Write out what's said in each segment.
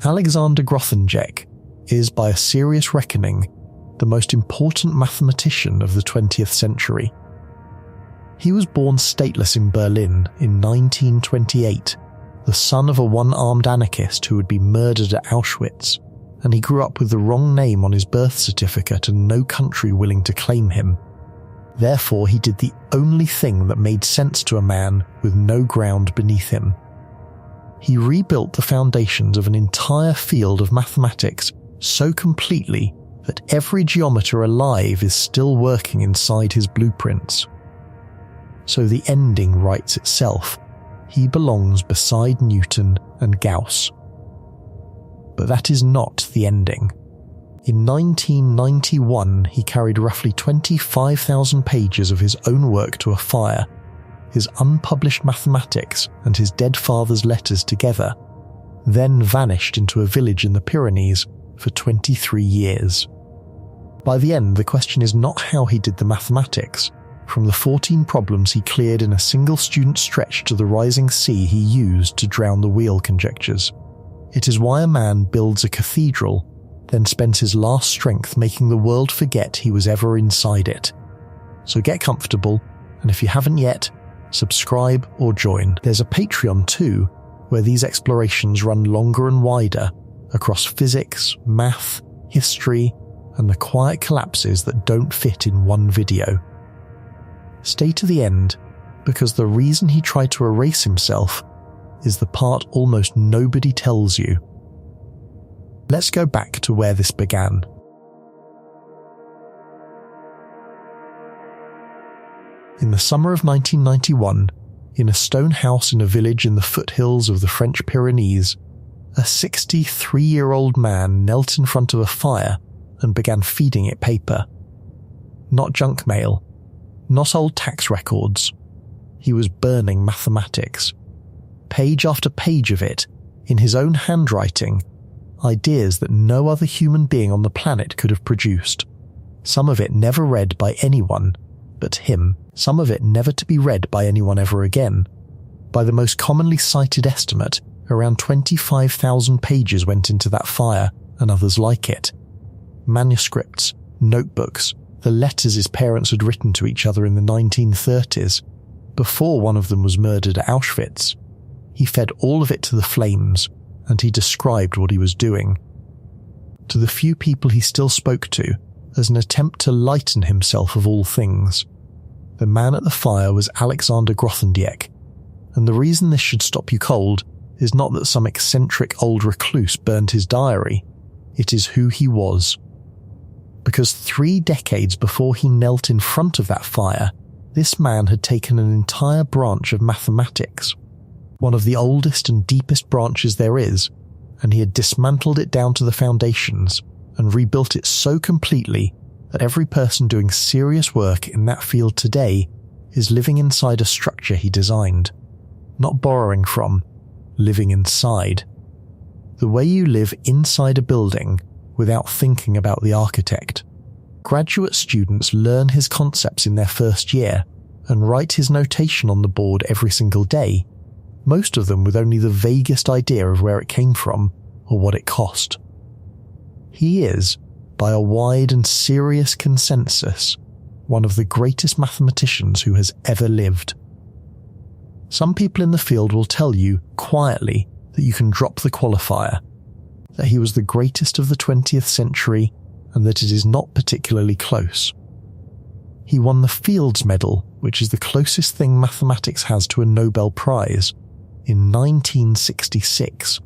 Alexander Grothendieck is, by a serious reckoning, the most important mathematician of the 20th century. He was born stateless in Berlin in 1928, the son of a one-armed anarchist who would be murdered at Auschwitz, and he grew up with the wrong name on his birth certificate and no country willing to claim him. Therefore, he did the only thing that made sense to a man with no ground beneath him. He rebuilt the foundations of an entire field of mathematics so completely that every geometer alive is still working inside his blueprints. So the ending writes itself. He belongs beside Newton and Gauss. But that is not the ending. In 1991, he carried roughly 25,000 pages of his own work to a fire, his unpublished mathematics and his dead father's letters together, then vanished into a village in the Pyrenees for 23 years. By the end, the question is not how he did the mathematics. From the 14 problems he cleared in a single student stretch to the rising sea he used to drown the Weil conjectures. It is why a man builds a cathedral, then spends his last strength making the world forget he was ever inside it. So get comfortable, and if you haven't yet, subscribe or join. There's a Patreon too, where these explorations run longer and wider across physics, math, history, and the quiet collapses that don't fit in one video. Stay to the end, because the reason he tried to erase himself is the part almost nobody tells you. Let's go back to where this began. In the summer of 1991, in a stone house in a village in the foothills of the French Pyrenees, a 63-year-old man knelt in front of a fire and began feeding it paper. Not junk mail, not old tax records. He was burning mathematics. Page after page of it, in his own handwriting, ideas that no other human being on the planet could have produced. Some of it never read by anyone but him, some of it never to be read by anyone ever again. By the most commonly cited estimate, around 25,000 pages went into that fire, and others like it. Manuscripts, notebooks, the letters his parents had written to each other in the 1930s, before one of them was murdered at Auschwitz. He fed all of it to the flames, and he described what he was doing. To the few people he still spoke to, as an attempt to lighten himself of all things. The man at the fire was Alexander Grothendieck, and the reason this should stop you cold is not that some eccentric old recluse burned his diary, it is who he was. Because 3 decades before he knelt in front of that fire, this man had taken an entire branch of mathematics, one of the oldest and deepest branches there is, and he had dismantled it down to the foundations and rebuilt it so completely that every person doing serious work in that field today is living inside a structure he designed, not borrowing from, living inside. The way you live inside a building without thinking about the architect. Graduate students learn his concepts in their first year and write his notation on the board every single day, most of them with only the vaguest idea of where it came from or what it cost. He is, by a wide and serious consensus, one of the greatest mathematicians who has ever lived. Some people in the field will tell you, quietly, that you can drop the qualifier, that he was the greatest of the 20th century and that it is not particularly close. He won the Fields Medal, which is the closest thing mathematics has to a Nobel Prize, in 1966.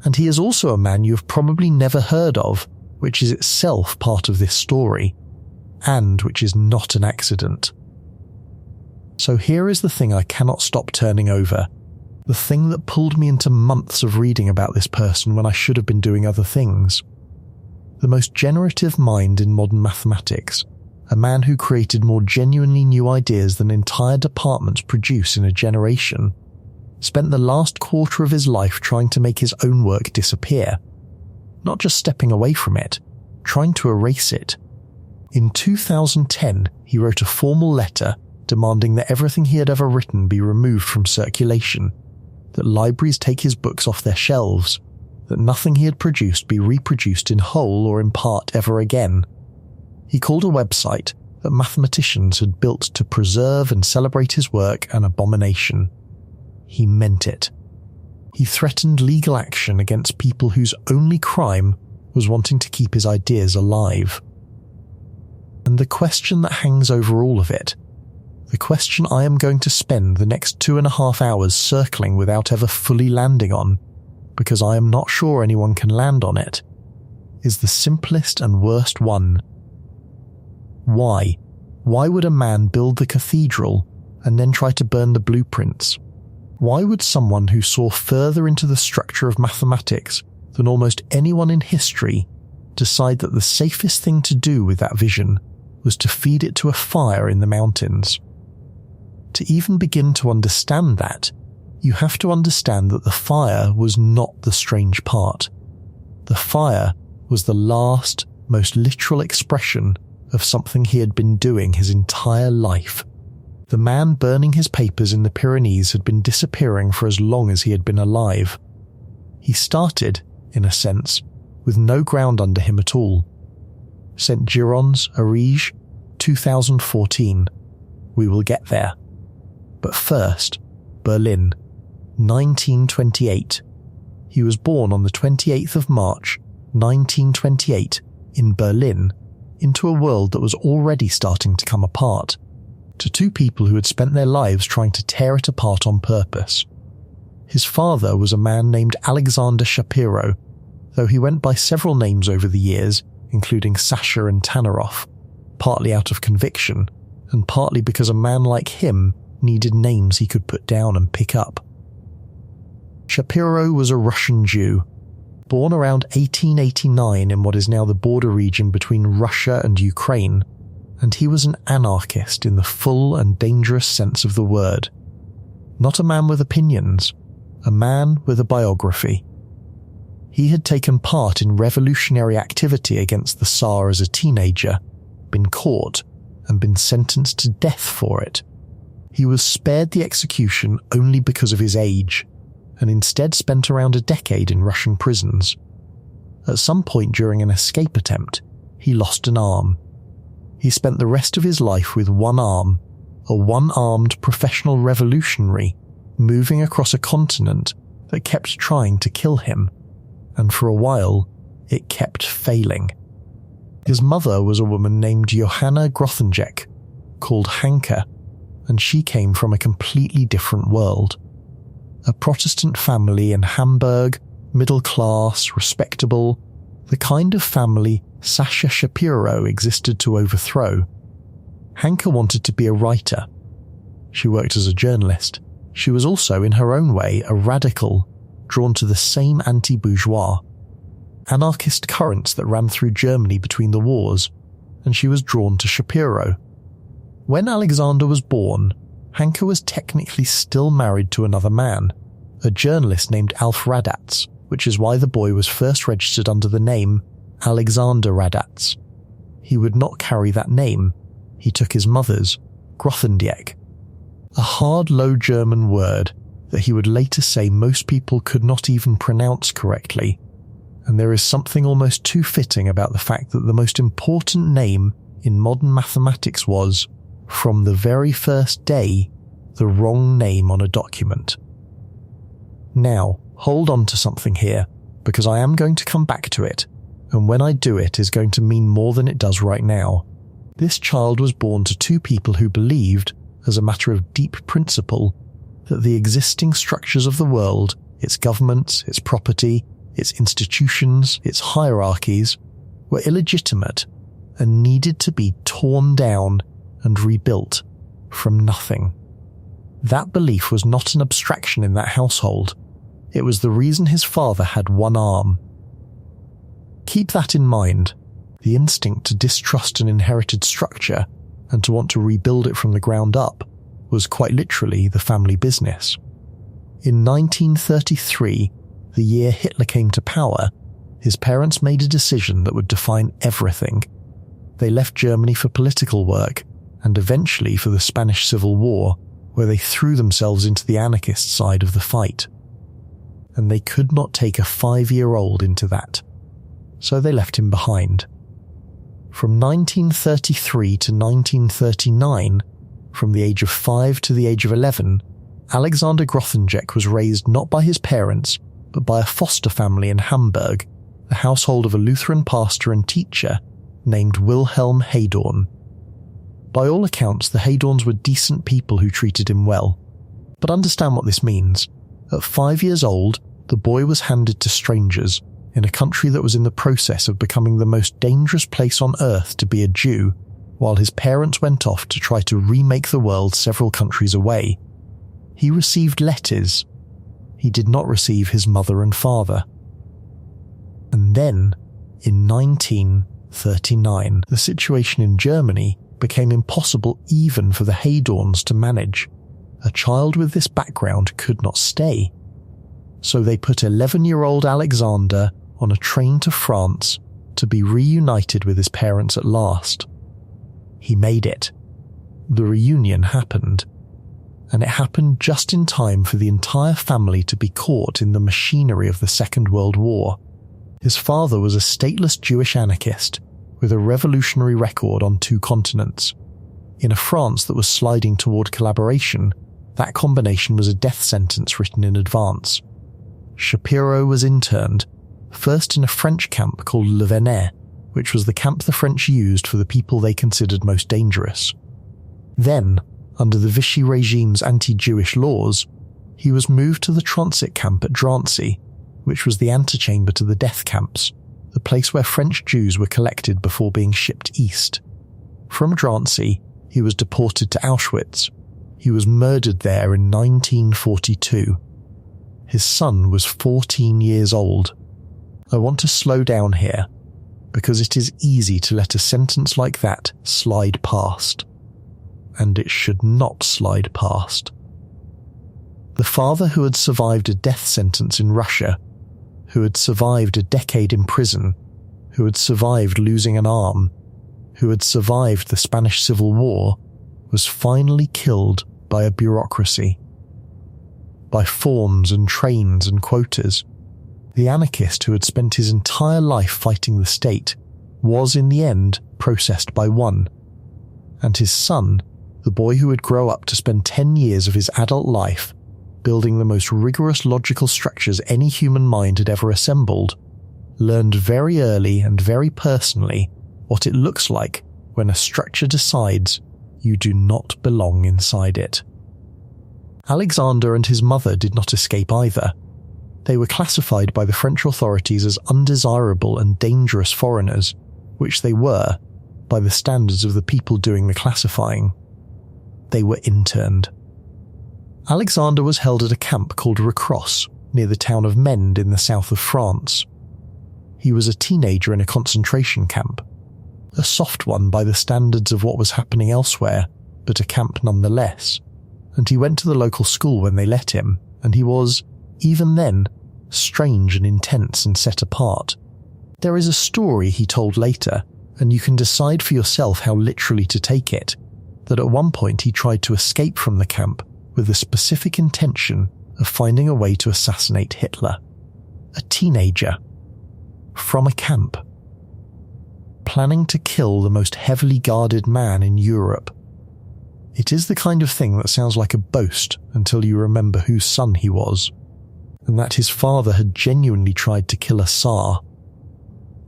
And he is also a man you have probably never heard of, which is itself part of this story, and which is not an accident. So here is the thing I cannot stop turning over, the thing that pulled me into months of reading about this person when I should have been doing other things. The most generative mind in modern mathematics, a man who created more genuinely new ideas than entire departments produce in a generation, spent the last quarter of his life trying to make his own work disappear, not just stepping away from it, trying to erase it. In 2010, he wrote a formal letter demanding that everything he had ever written be removed from circulation, that libraries take his books off their shelves, that nothing he had produced be reproduced in whole or in part ever again. He called a website that mathematicians had built to preserve and celebrate his work an abomination. He meant it. He threatened legal action against people whose only crime was wanting to keep his ideas alive. And the question that hangs over all of it, the question I am going to spend the next 2.5 hours circling without ever fully landing on, because I am not sure anyone can land on it, is the simplest and worst one. Why? Why would a man build the cathedral and then try to burn the blueprints? Why would someone who saw further into the structure of mathematics than almost anyone in history decide that the safest thing to do with that vision was to feed it to a fire in the mountains? To even begin to understand that, you have to understand that the fire was not the strange part. The fire was the last, most literal expression of something he had been doing his entire life. The man burning his papers in the Pyrenees had been disappearing for as long as he had been alive. He started, in a sense, with no ground under him at all. St. Girons, Ariège, 2014. We will get there. But first, Berlin, 1928. He was born on the 28th of March, 1928, in Berlin, into a world that was already starting to come apart, to two people who had spent their lives trying to tear it apart on purpose. His father was a man named Alexander Shapiro, though he went by several names over the years, including Sasha and Tanaroff, partly out of conviction, and partly because a man like him needed names he could put down and pick up. Shapiro was a Russian Jew, born around 1889 in what is now the border region between Russia and Ukraine, and he was an anarchist in the full and dangerous sense of the word. Not a man with opinions, a man with a biography. He had taken part in revolutionary activity against the Tsar as a teenager, been caught, and been sentenced to death for it. He was spared the execution only because of his age, and instead spent around a decade in Russian prisons. At some point during an escape attempt, he lost an arm. He spent the rest of his life with one arm, a one-armed professional revolutionary, moving across a continent that kept trying to kill him, and for a while, it kept failing. His mother was a woman named Johanna Grothendieck, called Hanke, and she came from a completely different world. A Protestant family in Hamburg, middle class, respectable, the kind of family Sasha Shapiro existed to overthrow. Hanke wanted to be a writer. She worked as a journalist. She was also, in her own way, a radical, drawn to the same anti-bourgeois, anarchist currents that ran through Germany between the wars, and she was drawn to Shapiro. When Alexander was born, Hanke was technically still married to another man, a journalist named Alf Radatz, which is why the boy was first registered under the name Alexander Radatz. He would not carry that name. He took his mother's, Grothendieck, a hard Low German word that he would later say most people could not even pronounce correctly, and there is something almost too fitting about the fact that the most important name in modern mathematics was, from the very first day, the wrong name on a document. Now, hold on to something here, because I am going to come back to it, and when I do it is going to mean more than it does right now. This child was born to two people who believed, as a matter of deep principle, that the existing structures of the world, its governments, its property, its institutions, its hierarchies, were illegitimate and needed to be torn down and rebuilt from nothing. That belief was not an abstraction in that household. It was the reason his father had one arm. Keep that in mind. The instinct to distrust an inherited structure and to want to rebuild it from the ground up was quite literally the family business. In 1933, the year Hitler came to power, his parents made a decision that would define everything. They left Germany for political work and eventually for the Spanish Civil War, where they threw themselves into the anarchist side of the fight. and they could not take a 5-year-old into that, so they left him behind. From 1933 to 1939, from the age of 5 to the age of 11, Alexander Grothendieck was raised not by his parents, but by a foster family in Hamburg, the household of a Lutheran pastor and teacher named Wilhelm Heydorn. By all accounts, the Heydorns were decent people who treated him well. But understand what this means. At 5 years old, the boy was handed to strangers in a country that was in the process of becoming the most dangerous place on earth to be a Jew, while his parents went off to try to remake the world several countries away. He received letters. He did not receive his mother and father. And then, in 1939, the situation in Germany became impossible even for the Heydorns to manage. A child with this background could not stay. So they put 11-year-old Alexander on a train to France to be reunited with his parents at last. He made it. The reunion happened. And it happened just in time for the entire family to be caught in the machinery of the Second World War. His father was a stateless Jewish anarchist with a revolutionary record on 2 continents. In a France that was sliding toward collaboration, that combination was a death sentence written in advance. Shapiro was interned, first in a French camp called Le Vernet, which was the camp the French used for the people they considered most dangerous. Then, under the Vichy regime's anti-Jewish laws, he was moved to the transit camp at Drancy, which was the antechamber to the death camps, the place where French Jews were collected before being shipped east. From Drancy, he was deported to Auschwitz. He was murdered there in 1942. His son was 14 years old. I want to slow down here, because it is easy to let a sentence like that slide past. And it should not slide past. The father who had survived a death sentence in Russia, who had survived a decade in prison, who had survived losing an arm, who had survived the Spanish Civil War, was finally killed by a bureaucracy. By forms and trains and quotas. The anarchist who had spent his entire life fighting the state was in the end processed by one. And his son, the boy who would grow up to spend 10 years of his adult life building the most rigorous logical structures any human mind had ever assembled, learned very early and very personally what it looks like when a structure decides you do not belong inside it. Alexander and his mother did not escape either. They were classified by the French authorities as undesirable and dangerous foreigners, which they were by the standards of the people doing the classifying. They were interned. Alexander was held at a camp called Recoltes, near the town of Mende in the south of France. He was a teenager in a concentration camp. A soft one by the standards of what was happening elsewhere, but a camp nonetheless. And he went to the local school when they let him, and he was, even then, strange and intense and set apart. There is a story he told later, and you can decide for yourself how literally to take it, that at one point he tried to escape from the camp with the specific intention of finding a way to assassinate Hitler. A teenager. From a camp. Planning to kill the most heavily guarded man in Europe. It is the kind of thing that sounds like a boast until you remember whose son he was, and that his father had genuinely tried to kill a Tsar.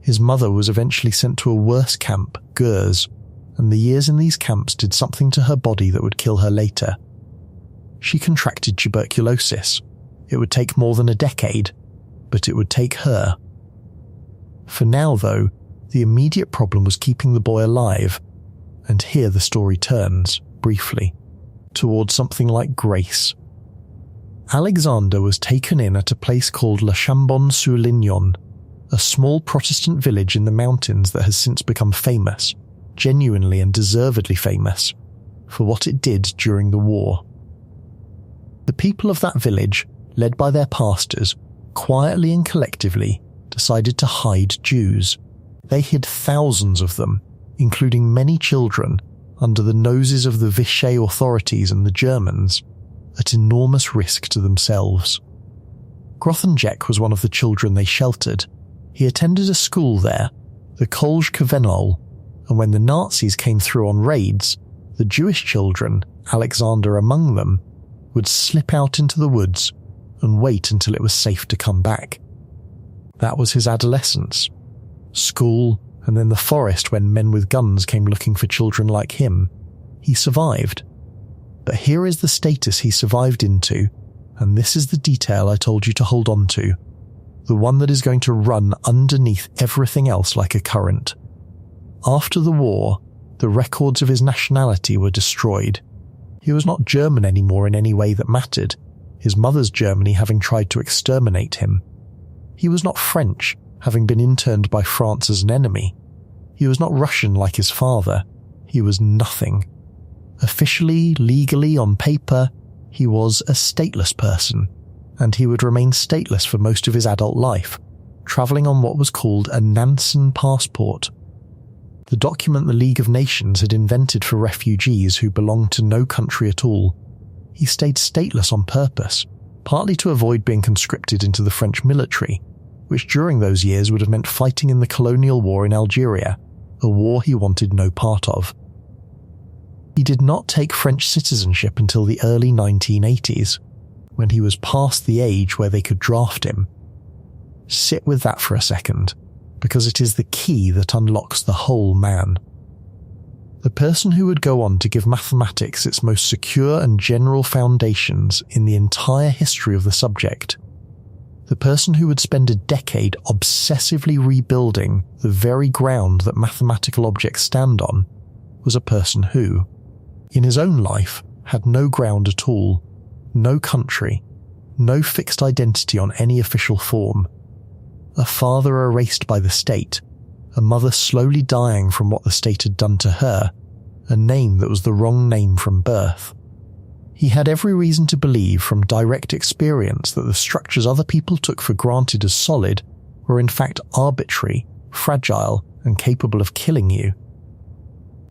His mother was eventually sent to a worse camp, Gurs, and the years in these camps did something to her body that would kill her later. She contracted tuberculosis. It would take more than a decade, but it would take her. For now, though, the immediate problem was keeping the boy alive, and here the story turns, briefly, towards something like grace. Alexander was taken in at a place called Le Chambon-sur-Lignon, a small Protestant village in the mountains that has since become famous, genuinely and deservedly famous, for what it did during the war. The people of that village, led by their pastors, quietly and collectively decided to hide Jews. They hid thousands of them, including many children, under the noses of the Vichy authorities and the Germans, at enormous risk to themselves. Grothendieck was one of the children they sheltered. He attended a school there, the College, and when the Nazis came through on raids, the Jewish children, Alexander among them, would slip out into the woods and wait until it was safe to come back. That was his adolescence. School, and then the forest when men with guns came looking for children like him. He survived. But here is the status he survived into, and this is the detail I told you to hold on to, the one that is going to run underneath everything else like a current. After the war, the records of his nationality were destroyed. He was not German anymore in any way that mattered, his mother's Germany having tried to exterminate him. He was not French, having been interned by France as an enemy. He was not Russian like his father. He was nothing. Officially, legally, on paper, he was a stateless person, and he would remain stateless for most of his adult life, travelling on what was called a Nansen passport. The document the League of Nations had invented for refugees who belonged to no country at all. He stayed stateless on purpose, partly to avoid being conscripted into the French military, which during those years would have meant fighting in the colonial war in Algeria, a war he wanted no part of. He did not take French citizenship until the early 1980s, when he was past the age where they could draft him. Sit with that for a second, because it is the key that unlocks the whole man. The person who would go on to give mathematics its most secure and general foundations in the entire history of the subject. The person who would spend a decade obsessively rebuilding the very ground that mathematical objects stand on was a person who, in his own life, had no ground at all, no country, no fixed identity on any official form. A father erased by the state, a mother slowly dying from what the state had done to her, a name that was the wrong name from birth. He had every reason to believe from direct experience that the structures other people took for granted as solid were in fact arbitrary, fragile, and capable of killing you.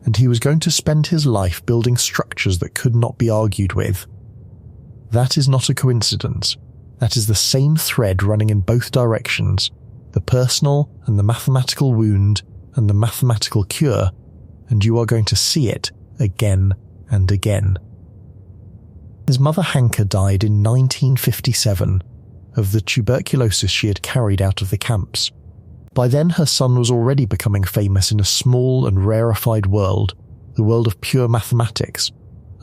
And he was going to spend his life building structures that could not be argued with. That is not a coincidence. That is the same thread running in both directions, the personal and the mathematical wound and the mathematical cure, and you are going to see it again and again. His mother Hanke died in 1957 of the tuberculosis she had carried out of the camps. By then her son was already becoming famous in a small and rarefied world, the world of pure mathematics,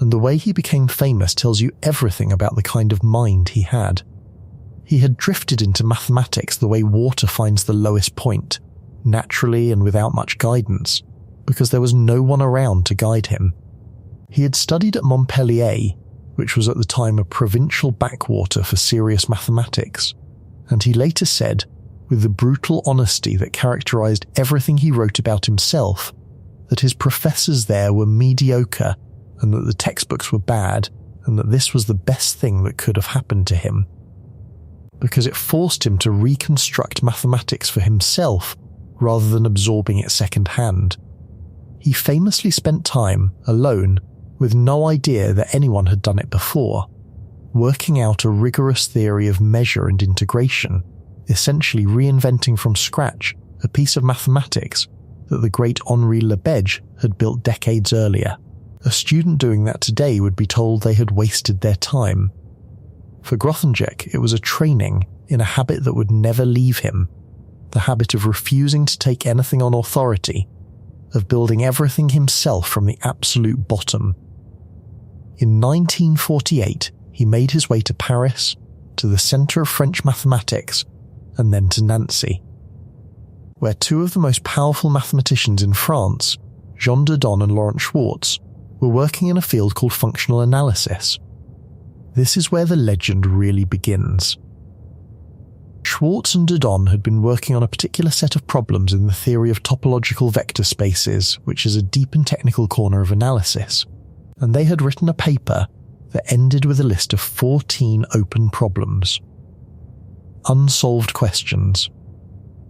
and the way he became famous tells you everything about the kind of mind he had. He had drifted into mathematics the way water finds the lowest point, naturally and without much guidance, because there was no one around to guide him. He had studied at Montpellier, which was at the time a provincial backwater for serious mathematics, and he later said, with the brutal honesty that characterized everything he wrote about himself, that his professors there were mediocre and that the textbooks were bad and that this was the best thing that could have happened to him. Because it forced him to reconstruct mathematics for himself rather than absorbing it second-hand. He famously spent time, alone, with no idea that anyone had done it before, working out a rigorous theory of measure and integration, essentially reinventing from scratch a piece of mathematics that the great Henri Lebesgue had built decades earlier. A student doing that today would be told they had wasted their time. For Grothendieck, it was a training in a habit that would never leave him, the habit of refusing to take anything on authority, of building everything himself from the absolute bottom. In 1948, he made his way to Paris, to the centre of French mathematics, and then to Nancy, where two of the most powerful mathematicians in France, Jean Didon and Laurent Schwartz, were working in a field called functional analysis. This is where the legend really begins. Schwartz and Didon had been working on a particular set of problems in the theory of topological vector spaces, which is a deep and technical corner of analysis, and they had written a paper that ended with a list of 14 open problems. Unsolved questions.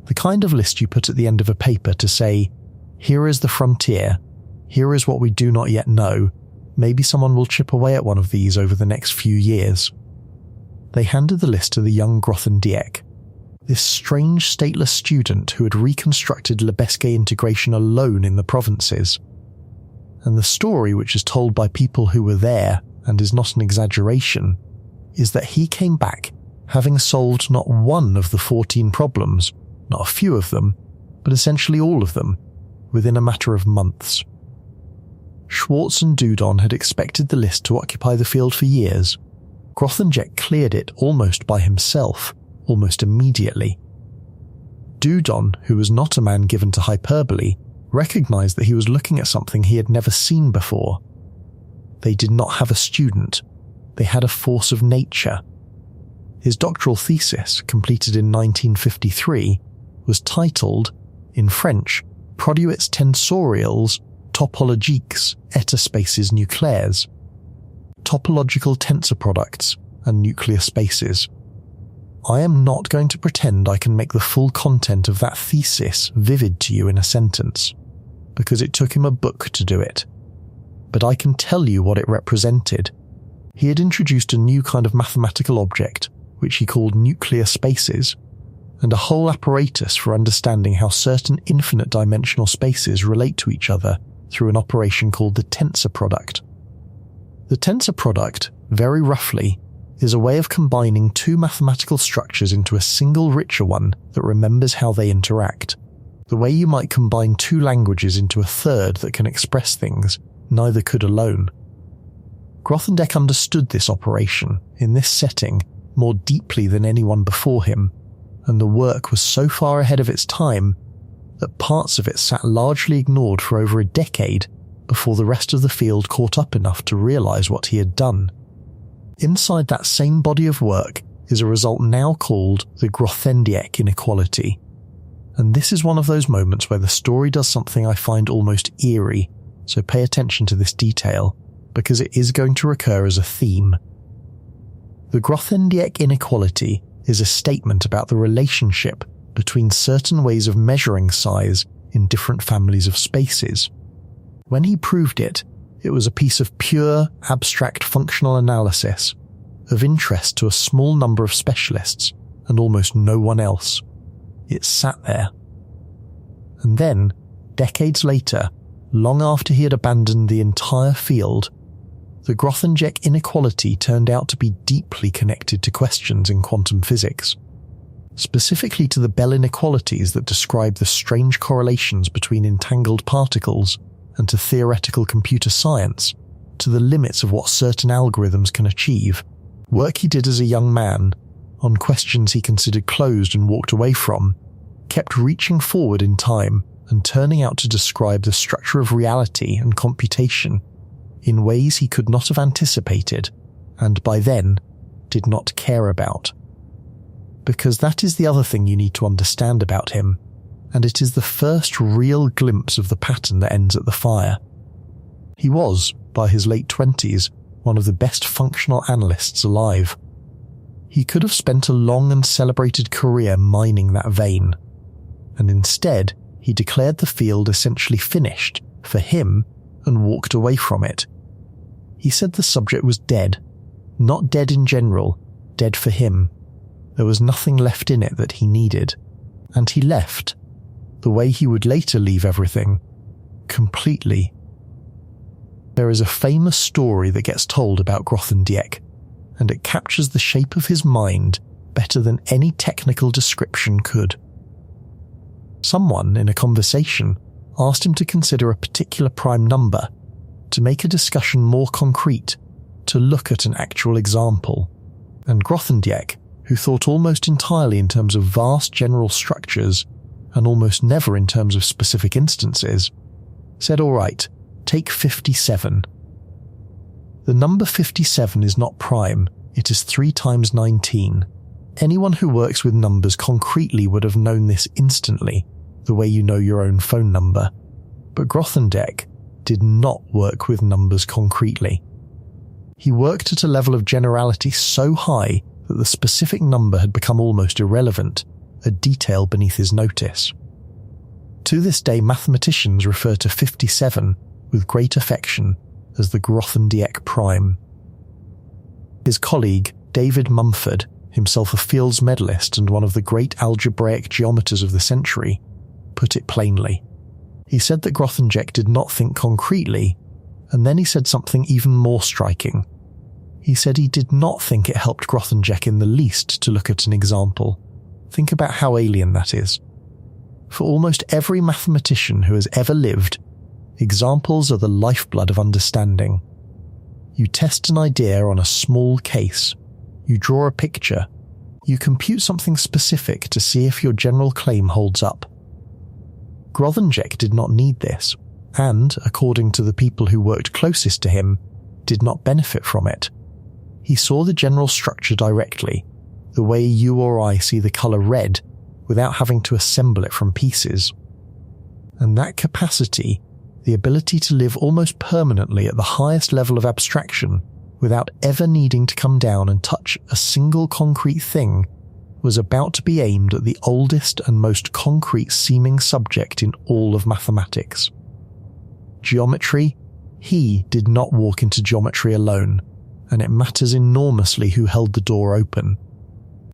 The kind of list you put at the end of a paper to say, here is the frontier, here is what we do not yet know, maybe someone will chip away at one of these over the next few years. they handed the list to the young Grothendieck, this strange stateless student who had reconstructed Lebesgue integration alone in the provinces. And the story, which is told by people who were there and is not an exaggeration, is that he came back having solved not one of the 14 problems, not a few of them, but essentially all of them, within a matter of months. Schwartz and Dudon had expected the list to occupy the field for years. Grothendieck cleared it almost by himself, almost immediately. Dudon, who was not a man given to hyperbole, recognized that he was looking at something he had never seen before. They did not have a student. They had a force of nature. His doctoral thesis, completed in 1953, was titled, in French, Produits tensoriels topologiques eta spaces nucléaires, topological tensor products and nuclear spaces. I am not going to pretend I can make the full content of that thesis vivid to you in a sentence, because it took him a book to do it. But I can tell you what it represented. He had introduced a new kind of mathematical object, which he called nuclear spaces, and a whole apparatus for understanding how certain infinite dimensional spaces relate to each other through an operation called the tensor product. The tensor product, very roughly, is a way of combining two mathematical structures into a single richer one that remembers how they interact, the way you might combine two languages into a third that can express things neither could alone. Grothendieck understood this operation, in this setting, more deeply than anyone before him, and the work was so far ahead of its time that parts of it sat largely ignored for over a decade before the rest of the field caught up enough to realize what he had done. Inside that same body of work is a result now called the Grothendieck inequality. And this is one of those moments where the story does something I find almost eerie, so pay attention to this detail, because it is going to recur as a theme. The Grothendieck inequality is a statement about the relationship between certain ways of measuring size in different families of spaces. When he proved it, it was a piece of pure, abstract functional analysis, of interest to a small number of specialists and almost no one else. It sat there. And then, decades later, long after he had abandoned the entire field, the Grothendieck inequality turned out to be deeply connected to questions in quantum physics, specifically to the Bell inequalities that describe the strange correlations between entangled particles, and to theoretical computer science, to the limits of what certain algorithms can achieve. Work he did as a young man, on questions he considered closed and walked away from, kept reaching forward in time and turning out to describe the structure of reality and computation in ways he could not have anticipated, and by then, did not care about. Because that is the other thing you need to understand about him, and it is the first real glimpse of the pattern that ends at the fire. He was, by his late 20s, one of the best functional analysts alive. He could have spent a long and celebrated career mining that vein, and instead he declared the field essentially finished for him and walked away from it. He said the subject was dead, not dead in general, dead for him. There was nothing left in it that he needed, and he left, the way he would later leave everything, completely. There is a famous story that gets told about Grothendieck, and it captures the shape of his mind better than any technical description could. Someone, in a conversation, asked him to consider a particular prime number, to make a discussion more concrete, to look at an actual example. And Grothendieck, who thought almost entirely in terms of vast general structures, and almost never in terms of specific instances, said, "All right, take 57. The number 57 is not prime, it is 3 times 19. Anyone who works with numbers concretely would have known this instantly, the way you know your own phone number. But Grothendieck did not work with numbers concretely. He worked at a level of generality so high that the specific number had become almost irrelevant, a detail beneath his notice. To this day, mathematicians refer to 57 with great affection as the Grothendieck prime. His colleague, David Mumford, himself a Fields medalist and one of the great algebraic geometers of the century, put it plainly. He said that Grothendieck did not think concretely, and then he said something even more striking. He said he did not think it helped Grothendieck in the least to look at an example. Think about how alien that is. For almost every mathematician who has ever lived, examples are the lifeblood of understanding. You test an idea on a small case, you draw a picture, you compute something specific to see if your general claim holds up. Grothendieck did not need this, and, according to the people who worked closest to him, did not benefit from it. He saw the general structure directly, the way you or I see the colour red, without having to assemble it from pieces. And that capacity, the ability to live almost permanently at the highest level of abstraction, without ever needing to come down and touch a single concrete thing, was about to be aimed at the oldest and most concrete seeming subject in all of mathematics. Geometry. He did not walk into geometry alone, and it matters enormously who held the door open,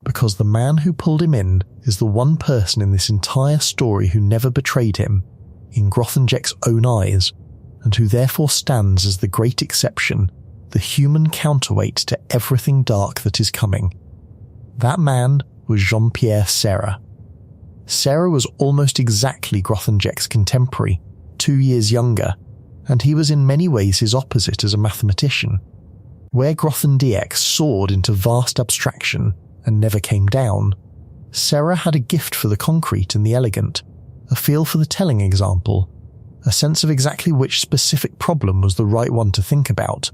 because the man who pulled him in is the one person in this entire story who never betrayed him, in Grothendieck's own eyes, and who therefore stands as the great exception, the human counterweight to everything dark that is coming. That man was Jean-Pierre Serre. Serre was almost exactly Grothendieck's contemporary, 2 years younger, and he was in many ways his opposite as a mathematician. Where Grothendieck soared into vast abstraction and never came down, Serre had a gift for the concrete and the elegant, a feel for the telling example, a sense of exactly which specific problem was the right one to think about.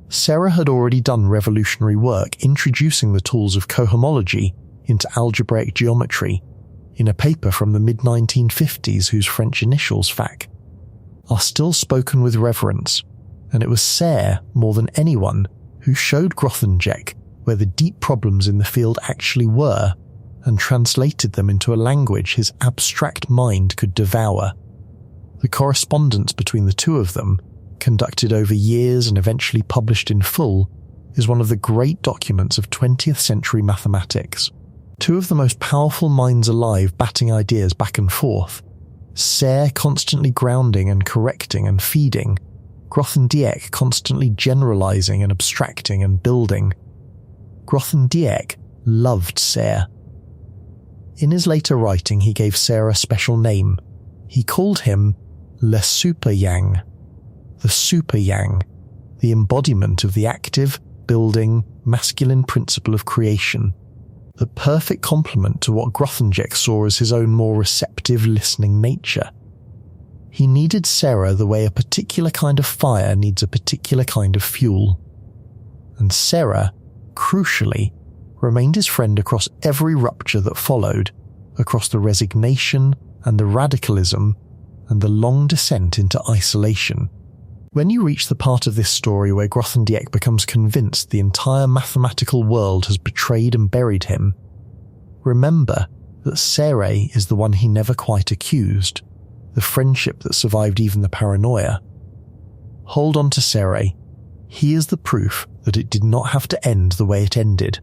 Serre had already done revolutionary work introducing the tools of cohomology into algebraic geometry in a paper from the mid-1950s whose French initials, FAC, are still spoken with reverence, and it was Serre, more than anyone, who showed Grothendieck where the deep problems in the field actually were and translated them into a language his abstract mind could devour. The correspondence between the two of them, conducted over years and eventually published in full, is one of the great documents of 20th century mathematics. Two of the most powerful minds alive batting ideas back and forth, Serre constantly grounding and correcting and feeding, Grothendieck constantly generalizing and abstracting and building. Grothendieck loved Serre. In his later writing, he gave Serre a special name. He called him Le Super Yang, the Super Yang, the embodiment of the active, building, masculine principle of creation, the perfect complement to what Grothendieck saw as his own more receptive, listening nature. He needed Serre the way a particular kind of fire needs a particular kind of fuel. And Serre, crucially, remained his friend across every rupture that followed, across the resignation and the radicalism and the long descent into isolation. When you reach the part of this story where Grothendieck becomes convinced the entire mathematical world has betrayed and buried him, remember that Serre is the one he never quite accused, the friendship that survived even the paranoia. Hold on to Serre. He is the proof that it did not have to end the way it ended.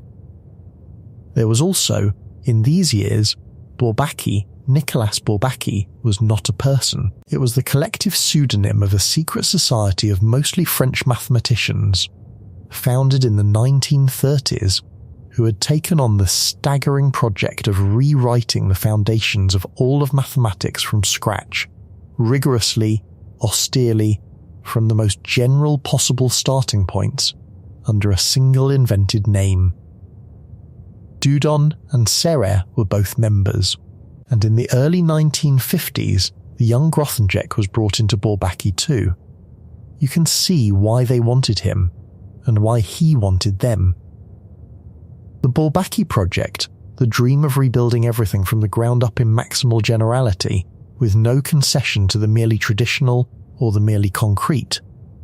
There was also, in these years, Bourbaki. Nicolas Bourbaki was not a person. It was the collective pseudonym of a secret society of mostly French mathematicians, founded in the 1930s, who had taken on the staggering project of rewriting the foundations of all of mathematics from scratch, rigorously, austerely, from the most general possible starting points, under a single invented name. Dudon and Serre were both members, and in the early 1950s, the young Grothendieck was brought into Bourbaki too. You can see why they wanted him, and why he wanted them. The Bourbaki project, the dream of rebuilding everything from the ground up in maximal generality, with no concession to the merely traditional or the merely concrete,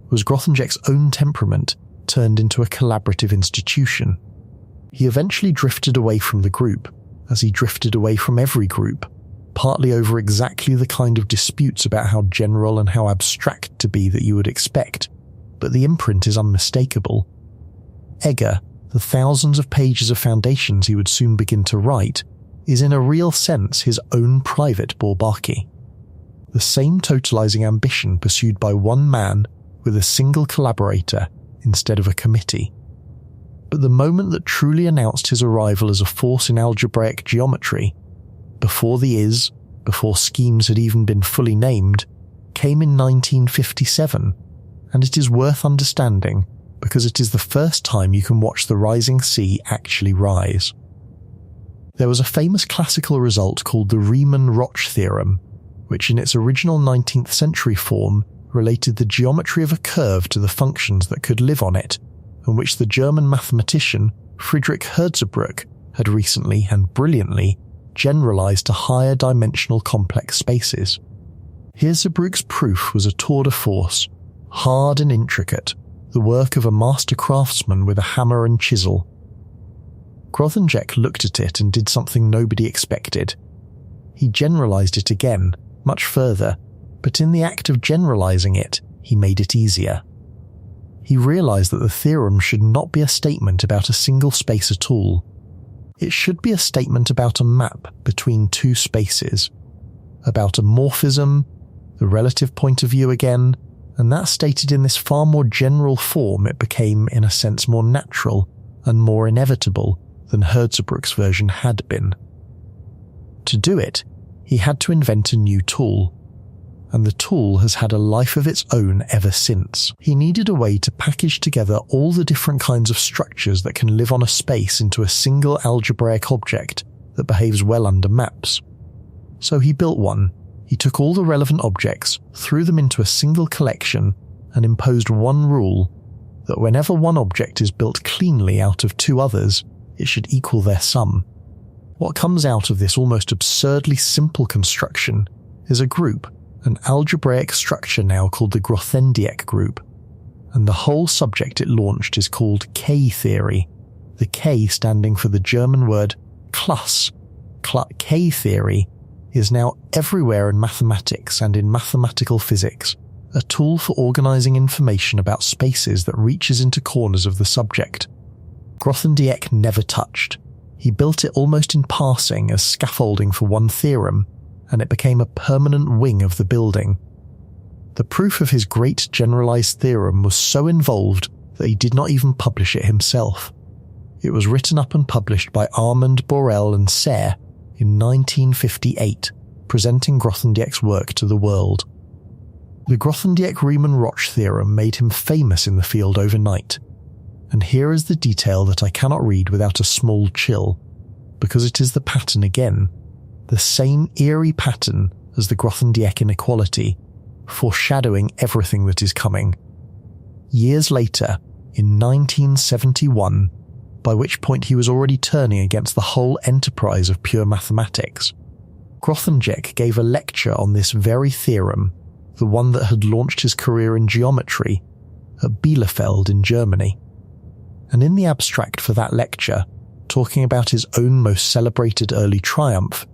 was Grothendieck's own temperament turned into a collaborative institution. He eventually drifted away from the group, as he drifted away from every group, partly over exactly the kind of disputes about how general and how abstract to be that you would expect, but the imprint is unmistakable. Egger, the thousands of pages of foundations he would soon begin to write, is in a real sense his own private Bourbaki. The same totalizing ambition pursued by one man with a single collaborator instead of a committee. But the moment that truly announced his arrival as a force in algebraic geometry, before the IHÉS, before schemes had even been fully named, came in 1957, and it is worth understanding because it is the first time you can watch the rising sea actually rise. There was a famous classical result called the Riemann-Roch theorem, which in its original 19th century form related the geometry of a curve to the functions that could live on it, and which the German mathematician Friedrich Hirzebruch had recently and brilliantly generalized to higher dimensional complex spaces. Hirzebruch's proof was a tour de force, hard and intricate, the work of a master craftsman with a hammer and chisel. Grothendieck looked at it and did something nobody expected. He generalized it again, much further, but in the act of generalizing it, he made it easier. He realized that the theorem should not be a statement about a single space at all. It should be a statement about a map between two spaces, about a morphism, the relative point of view again, and that stated in this far more general form it became in a sense more natural and more inevitable than Hirzebruch's version had been. To do it, he had to invent a new tool, and the tool has had a life of its own ever since. He needed a way to package together all the different kinds of structures that can live on a space into a single algebraic object that behaves well under maps. So he built one. He took all the relevant objects, threw them into a single collection, and imposed one rule, that whenever one object is built cleanly out of two others, it should equal their sum. What comes out of this almost absurdly simple construction is a group, an algebraic structure now called the Grothendieck group, and the whole subject it launched is called K-theory, the K standing for the German word Klass. K-theory is now everywhere in mathematics and in mathematical physics, a tool for organizing information about spaces that reaches into corners of the subject. Grothendieck never touched. He built it almost in passing as scaffolding for one theorem, and it became a permanent wing of the building. The proof of his great generalized theorem was so involved that he did not even publish it himself. It was written up and published by Armand Borel and Serre in 1958, presenting Grothendieck's work to the world. The Grothendieck-Riemann-Roch theorem made him famous in the field overnight, and here is the detail that I cannot read without a small chill, because it is the pattern again, the same eerie pattern as the Grothendieck inequality, foreshadowing everything that is coming. Years later, in 1971, by which point he was already turning against the whole enterprise of pure mathematics, Grothendieck gave a lecture on this very theorem, the one that had launched his career in geometry, at Bielefeld in Germany. And in the abstract for that lecture, talking about his own most celebrated early triumph,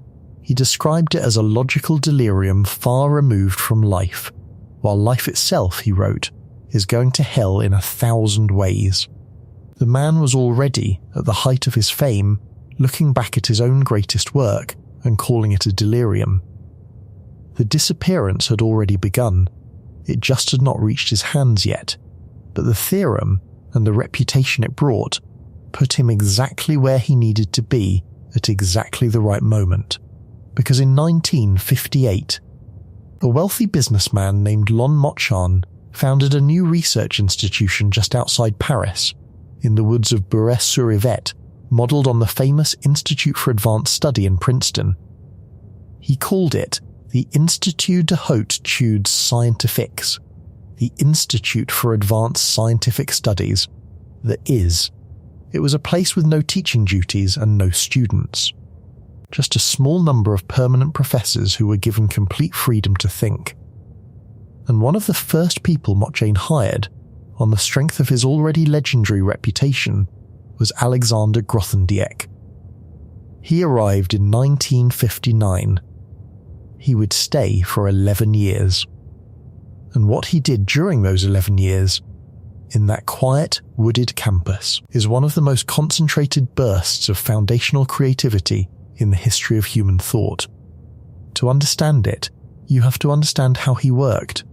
he described it as a logical delirium far removed from life, while life itself, he wrote, is going to hell in 1,000 ways. The man was already, at the height of his fame, looking back at his own greatest work and calling it a delirium. The disappearance had already begun. It just had not reached his hands yet, but the theorem, and the reputation it brought, put him exactly where he needed to be at exactly the right moment. Because in 1958, a wealthy businessman named Lon Motchan founded a new research institution just outside Paris, in the woods of Bures-sur-Yvette, modelled on the famous Institute for Advanced Study in Princeton. He called it the Institut de Hautes Études Scientifiques, the Institute for Advanced Scientific Studies, the IHÉS. It was a place with no teaching duties and no students. Just a small number of permanent professors who were given complete freedom to think. And one of the first people Motchan hired, on the strength of his already legendary reputation, was Alexander Grothendieck. He arrived in 1959. He would stay for 11 years. And what he did during those 11 years in that quiet, wooded campus is one of the most concentrated bursts of foundational creativity in the history of human thought. To understand it, you have to understand how he worked.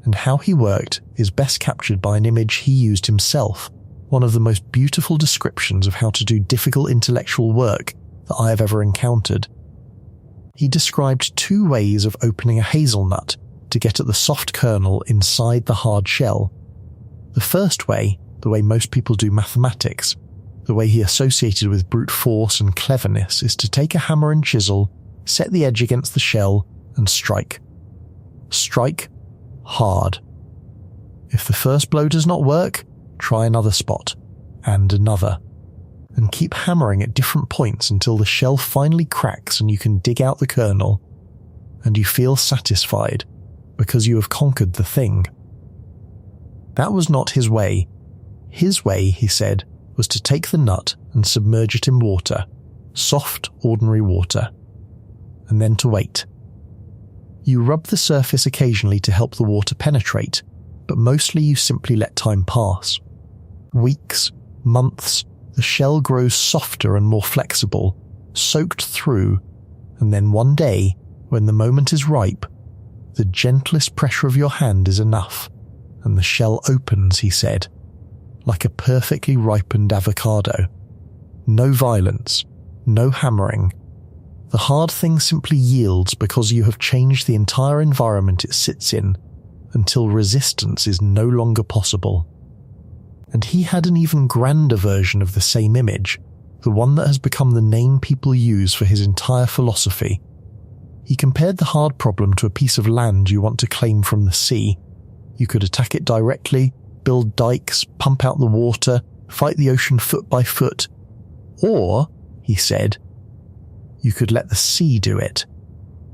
And how he worked is best captured by an image he used himself, one of the most beautiful descriptions of how to do difficult intellectual work that I have ever encountered. He described 2 ways of opening a hazelnut to get at the soft kernel inside the hard shell. The first way, the way most people do mathematics, the way he associated with brute force and cleverness, is to take a hammer and chisel, set the edge against the shell, and strike. Strike hard. If the first blow does not work, try another spot, and another, and keep hammering at different points until the shell finally cracks and you can dig out the kernel, and you feel satisfied because you have conquered the thing. That was not his way. His way, he said, was to take the nut and submerge it in water, soft, ordinary water, and then to wait. You rub the surface occasionally to help the water penetrate, but mostly you simply let time pass. Weeks, months, the shell grows softer and more flexible, soaked through, and then one day, when the moment is ripe, the gentlest pressure of your hand is enough, and the shell opens, he said, like a perfectly ripened avocado. No violence, no hammering. The hard thing simply yields because you have changed the entire environment it sits in until resistance is no longer possible. And he had an even grander version of the same image, the one that has become the name people use for his entire philosophy. He compared the hard problem to a piece of land you want to claim from the sea. You could attack it directly, build dikes, pump out the water, fight the ocean foot by foot. Or, he said, you could let the sea do it.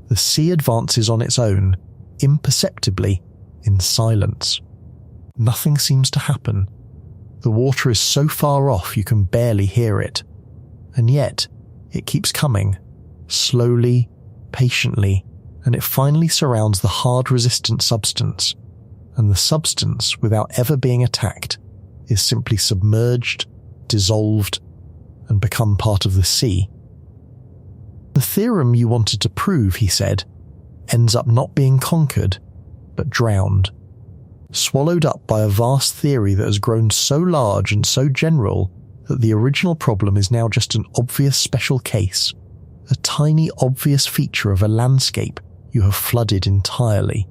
The sea advances on its own, imperceptibly, in silence. Nothing seems to happen. The water is so far off you can barely hear it. And yet, it keeps coming, slowly, patiently, and it finally surrounds the hard resistant substance. And the substance, without ever being attacked, is simply submerged, dissolved, and become part of the sea. The theorem you wanted to prove, he said, ends up not being conquered, but drowned, swallowed up by a vast theory that has grown so large and so general that the original problem is now just an obvious special case, a tiny obvious feature of a landscape you have flooded entirely.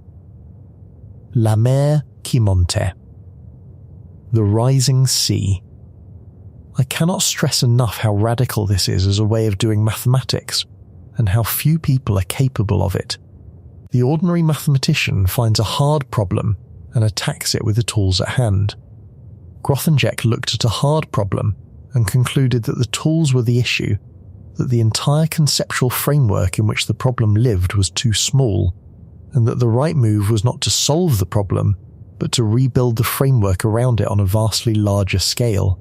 La mer qui monte. The rising sea. I cannot stress enough how radical this is as a way of doing mathematics, and how few people are capable of it. The ordinary mathematician finds a hard problem and attacks it with the tools at hand. Grothendieck looked at a hard problem and concluded that the tools were the issue, that the entire conceptual framework in which the problem lived was too small, and that the right move was not to solve the problem, but to rebuild the framework around it on a vastly larger scale,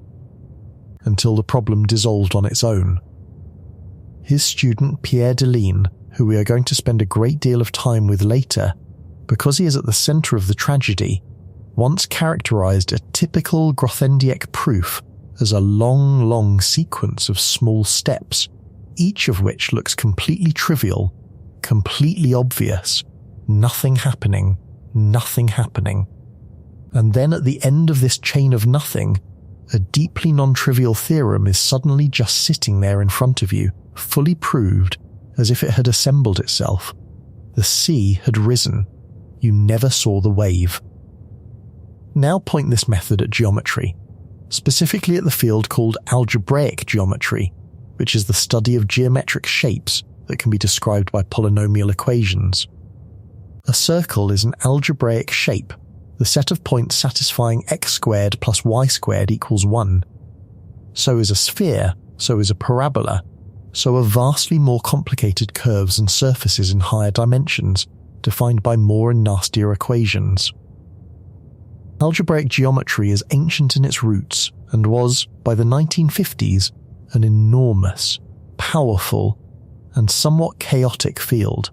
until the problem dissolved on its own. His student Pierre Deligne, who we are going to spend a great deal of time with later, because he is at the centre of the tragedy, once characterised a typical Grothendieck proof as a long, long sequence of small steps, each of which looks completely trivial, completely obvious, nothing happening. And then at the end of this chain of nothing, a deeply non-trivial theorem is suddenly just sitting there in front of you, fully proved, as if it had assembled itself. The sea had risen. You never saw the wave. Now point this method at geometry, specifically at the field called algebraic geometry, which is the study of geometric shapes that can be described by polynomial equations. A circle is an algebraic shape, the set of points satisfying x squared plus y squared equals 1. So is a sphere, so is a parabola, so are vastly more complicated curves and surfaces in higher dimensions, defined by more and nastier equations. Algebraic geometry is ancient in its roots and was, by the 1950s, an enormous, powerful, and somewhat chaotic field.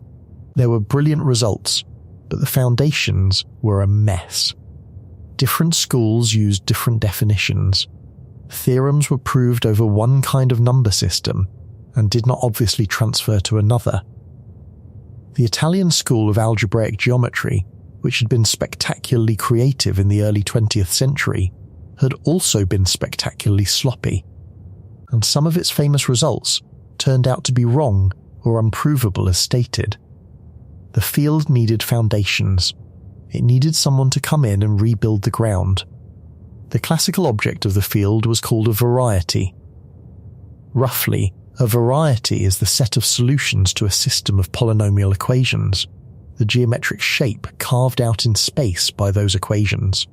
There were brilliant results, but the foundations were a mess. Different schools used different definitions. Theorems were proved over one kind of number system and did not obviously transfer to another. The Italian school of algebraic geometry, which had been spectacularly creative in the early 20th century, had also been spectacularly sloppy, and some of its famous results turned out to be wrong or unprovable as stated. The field needed foundations. It needed someone to come in and rebuild the ground. The classical object of the field was called a variety. Roughly, a variety is the set of solutions to a system of polynomial equations, the geometric shape carved out in space by those equations.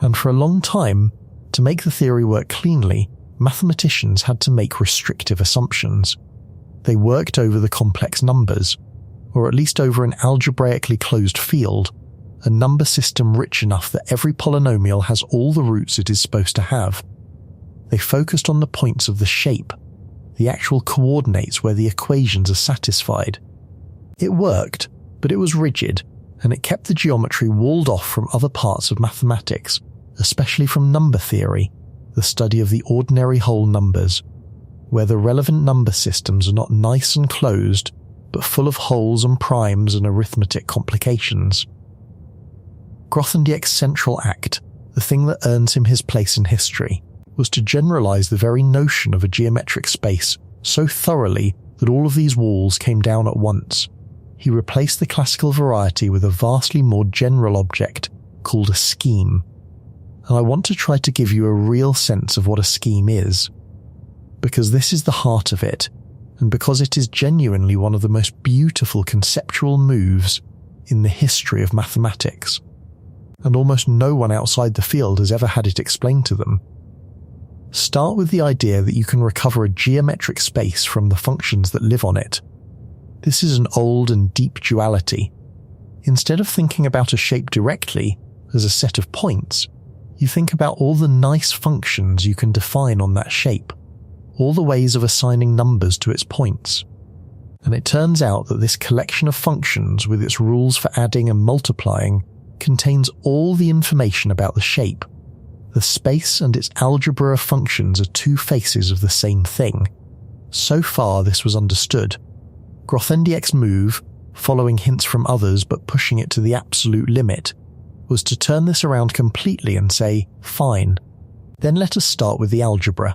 And for a long time, to make the theory work cleanly, mathematicians had to make restrictive assumptions. They worked over the complex numbers, or at least over an algebraically closed field, a number system rich enough that every polynomial has all the roots it is supposed to have. They focused on the points of the shape, the actual coordinates where the equations are satisfied. It worked, but it was rigid, and it kept the geometry walled off from other parts of mathematics, especially from number theory, the study of the ordinary whole numbers, where the relevant number systems are not nice and closed, but full of holes and primes and arithmetic complications. Grothendieck's central act, the thing that earns him his place in history, was to generalize the very notion of a geometric space so thoroughly that all of these walls came down at once. He replaced the classical variety with a vastly more general object called a scheme. And I want to try to give you a real sense of what a scheme is, because this is the heart of it, and because it is genuinely one of the most beautiful conceptual moves in the history of mathematics, and almost no one outside the field has ever had it explained to them. Start with the idea that you can recover a geometric space from the functions that live on it. This is an old and deep duality. Instead of thinking about a shape directly, as a set of points, you think about all the nice functions you can define on that shape, all the ways of assigning numbers to its points. And it turns out that this collection of functions with its rules for adding and multiplying contains all the information about the shape. The space and its algebra of functions are two faces of the same thing. So far this was understood. Grothendieck's move, following hints from others but pushing it to the absolute limit, was to turn this around completely and say, fine, then let us start with the algebra.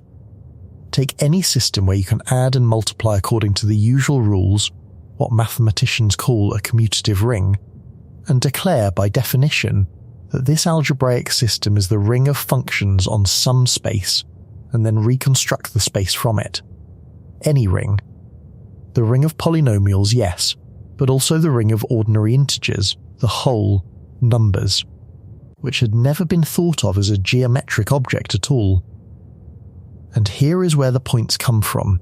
Take any system where you can add and multiply according to the usual rules, what mathematicians call a commutative ring, and declare by definition that this algebraic system is the ring of functions on some space, and then reconstruct the space from it. Any ring. The ring of polynomials, yes, but also the ring of ordinary integers, the whole, numbers, which had never been thought of as a geometric object at all. And here is where the points come from,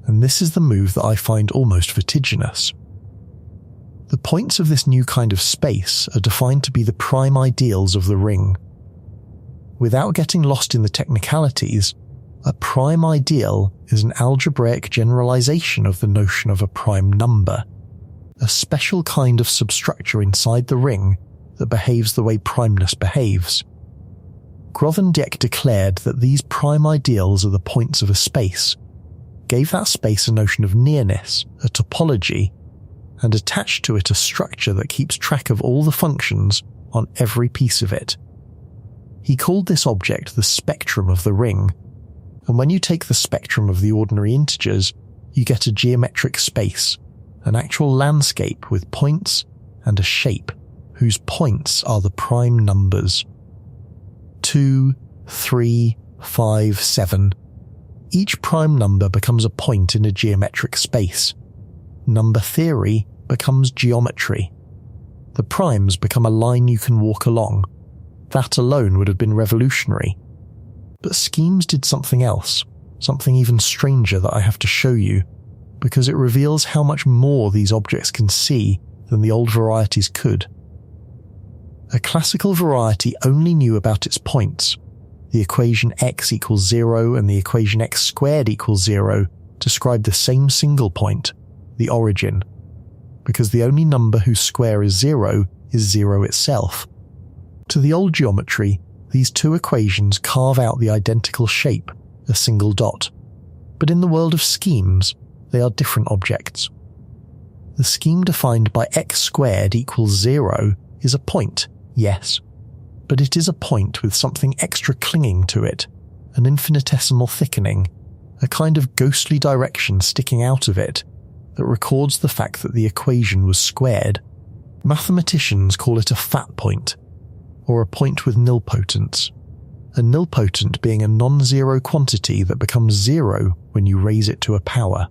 and this is the move that I find almost vertiginous. The points of this new kind of space are defined to be the prime ideals of the ring. Without getting lost in the technicalities, a prime ideal is an algebraic generalization of the notion of a prime number, a special kind of substructure inside the ring that behaves the way primeness behaves. Grothendieck declared that these prime ideals are the points of a space, gave that space a notion of nearness, a topology, and attached to it a structure that keeps track of all the functions on every piece of it. He called this object the spectrum of the ring, and when you take the spectrum of the ordinary integers, you get a geometric space, an actual landscape with points and a shape whose points are the prime numbers. 2, 3, 5, 7. Each prime number becomes a point in a geometric space. Number theory becomes geometry. The primes become a line you can walk along. That alone would have been revolutionary. But schemes did something else, something even stranger that I have to show you, because it reveals how much more these objects can see than the old varieties could. A classical variety only knew about its points. The equation x equals 0 and the equation x squared equals 0 describe the same single point, the origin, because the only number whose square is 0 itself. To the old geometry, these two equations carve out the identical shape, a single dot. But in the world of schemes, they are different objects. The scheme defined by x squared equals 0 is a point, yes, but it is a point with something extra clinging to it, an infinitesimal thickening, a kind of ghostly direction sticking out of it that records the fact that the equation was squared. Mathematicians call it a fat point, or a point with nilpotence, a nilpotent being a non-zero quantity that becomes zero when you raise it to a power.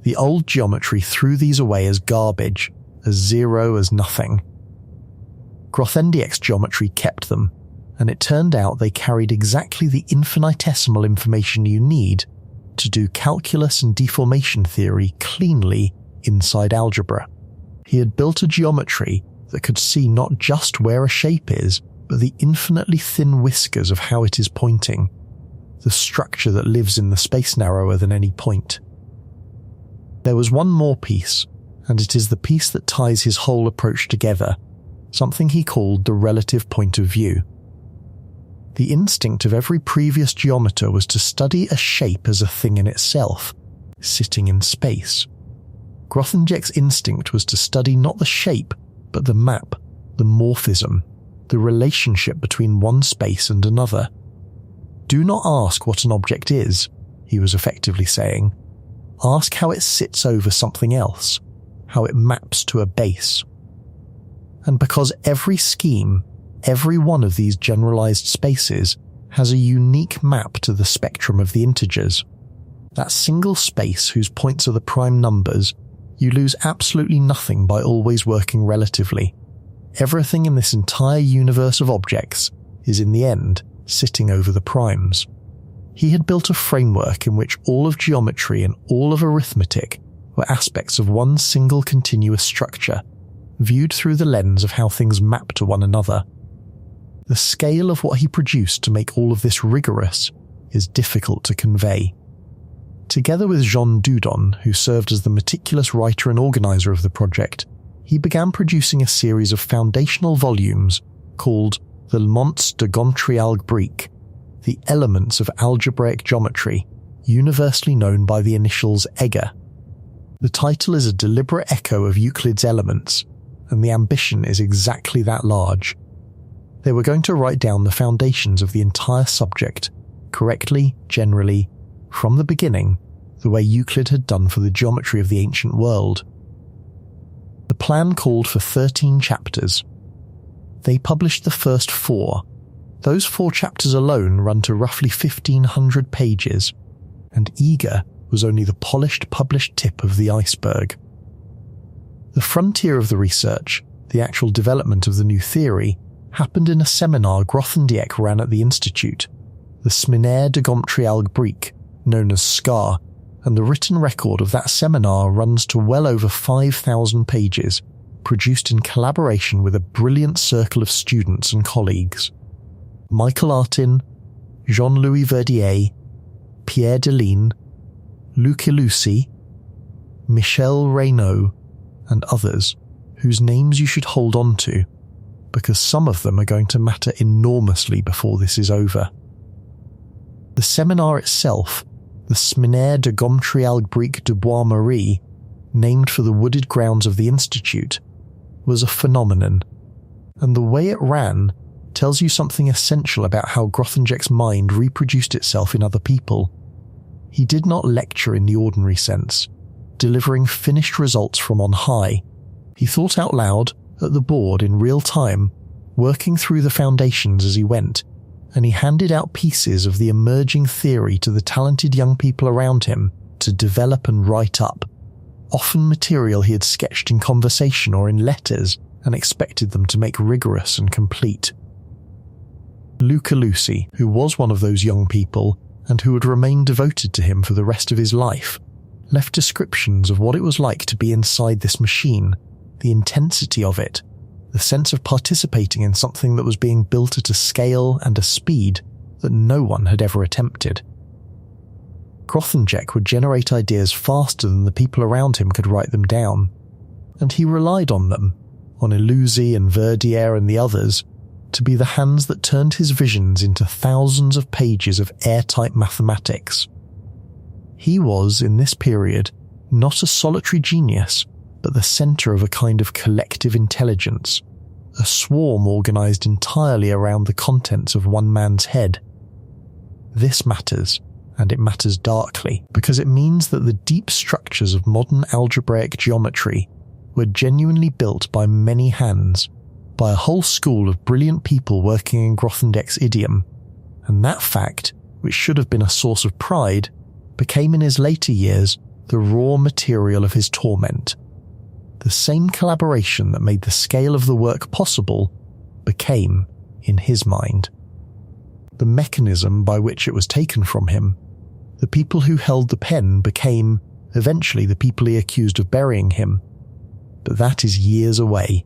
The old geometry threw these away as garbage, as zero as nothing. Grothendieck's geometry kept them, and it turned out they carried exactly the infinitesimal information you need to do calculus and deformation theory cleanly inside algebra. He had built a geometry that could see not just where a shape is, but the infinitely thin whiskers of how it is pointing, the structure that lives in the space narrower than any point. There was one more piece, and it is the piece that ties his whole approach together, something he called the relative point of view. The instinct of every previous geometer was to study a shape as a thing in itself, sitting in space. Grothendieck's instinct was to study not the shape, but the map, the morphism, the relationship between one space and another. Do not ask what an object is, he was effectively saying. Ask how it sits over something else, how it maps to a base. And because every scheme, every one of these generalized spaces, has a unique map to the spectrum of the integers, that single space whose points are the prime numbers, you lose absolutely nothing by always working relatively. Everything in this entire universe of objects is in the end sitting over the primes. He had built a framework in which all of geometry and all of arithmetic were aspects of one single continuous structure, viewed through the lens of how things map to one another. The scale of what he produced to make all of this rigorous is difficult to convey. Together with Jean Dudon, who served as the meticulous writer and organizer of the project, he began producing a series of foundational volumes called the Elements de Geometrie Algebraique, the Elements of Algebraic Geometry, universally known by the initials EGA. The title is a deliberate echo of Euclid's Elements, and the ambition is exactly that large. They were going to write down the foundations of the entire subject, correctly, generally, from the beginning, the way Euclid had done for the geometry of the ancient world. The plan called for 13 chapters. They published the first 4. Those 4 chapters alone run to roughly 1,500 pages, and EGA was only the polished published tip of the iceberg. The frontier of the research, the actual development of the new theory, happened in a seminar Grothendieck ran at the Institute, the Séminaire de Geometrie Algebraique, known as SCAR, and the written record of that seminar runs to well over 5,000 pages, produced in collaboration with a brilliant circle of students and colleagues. Michael Artin, Jean-Louis Verdier, Pierre Deligne, Luc Ilussi, Michel Reynaud, and others, whose names you should hold on to, because some of them are going to matter enormously before this is over. The seminar itself, the Séminaire de Geometrie Algebraique de Bois-Marie, named for the wooded grounds of the Institute, was a phenomenon, and the way it ran tells you something essential about how Grothendieck's mind reproduced itself in other people. He did not lecture in the ordinary sense, delivering finished results from on high. He thought out loud, at the board in real time, working through the foundations as he went, and he handed out pieces of the emerging theory to the talented young people around him to develop and write up, often material he had sketched in conversation or in letters and expected them to make rigorous and complete. Luc Ilussi, who was one of those young people and who would remain devoted to him for the rest of his life, left descriptions of what it was like to be inside this machine, the intensity of it, the sense of participating in something that was being built at a scale and a speed that no one had ever attempted. Grothendieck would generate ideas faster than the people around him could write them down, and he relied on them, on Ilussi and Verdier and the others, to be the hands that turned his visions into thousands of pages of airtight mathematics. He was, in this period, not a solitary genius, but the centre of a kind of collective intelligence, a swarm organised entirely around the contents of one man's head. This matters, and it matters darkly, because it means that the deep structures of modern algebraic geometry were genuinely built by many hands, by a whole school of brilliant people working in Grothendieck's idiom, and that fact, which should have been a source of pride, became in his later years the raw material of his torment. The same collaboration that made the scale of the work possible became, in his mind, the mechanism by which it was taken from him. The people who held the pen became, eventually, the people he accused of burying him. But that is years away.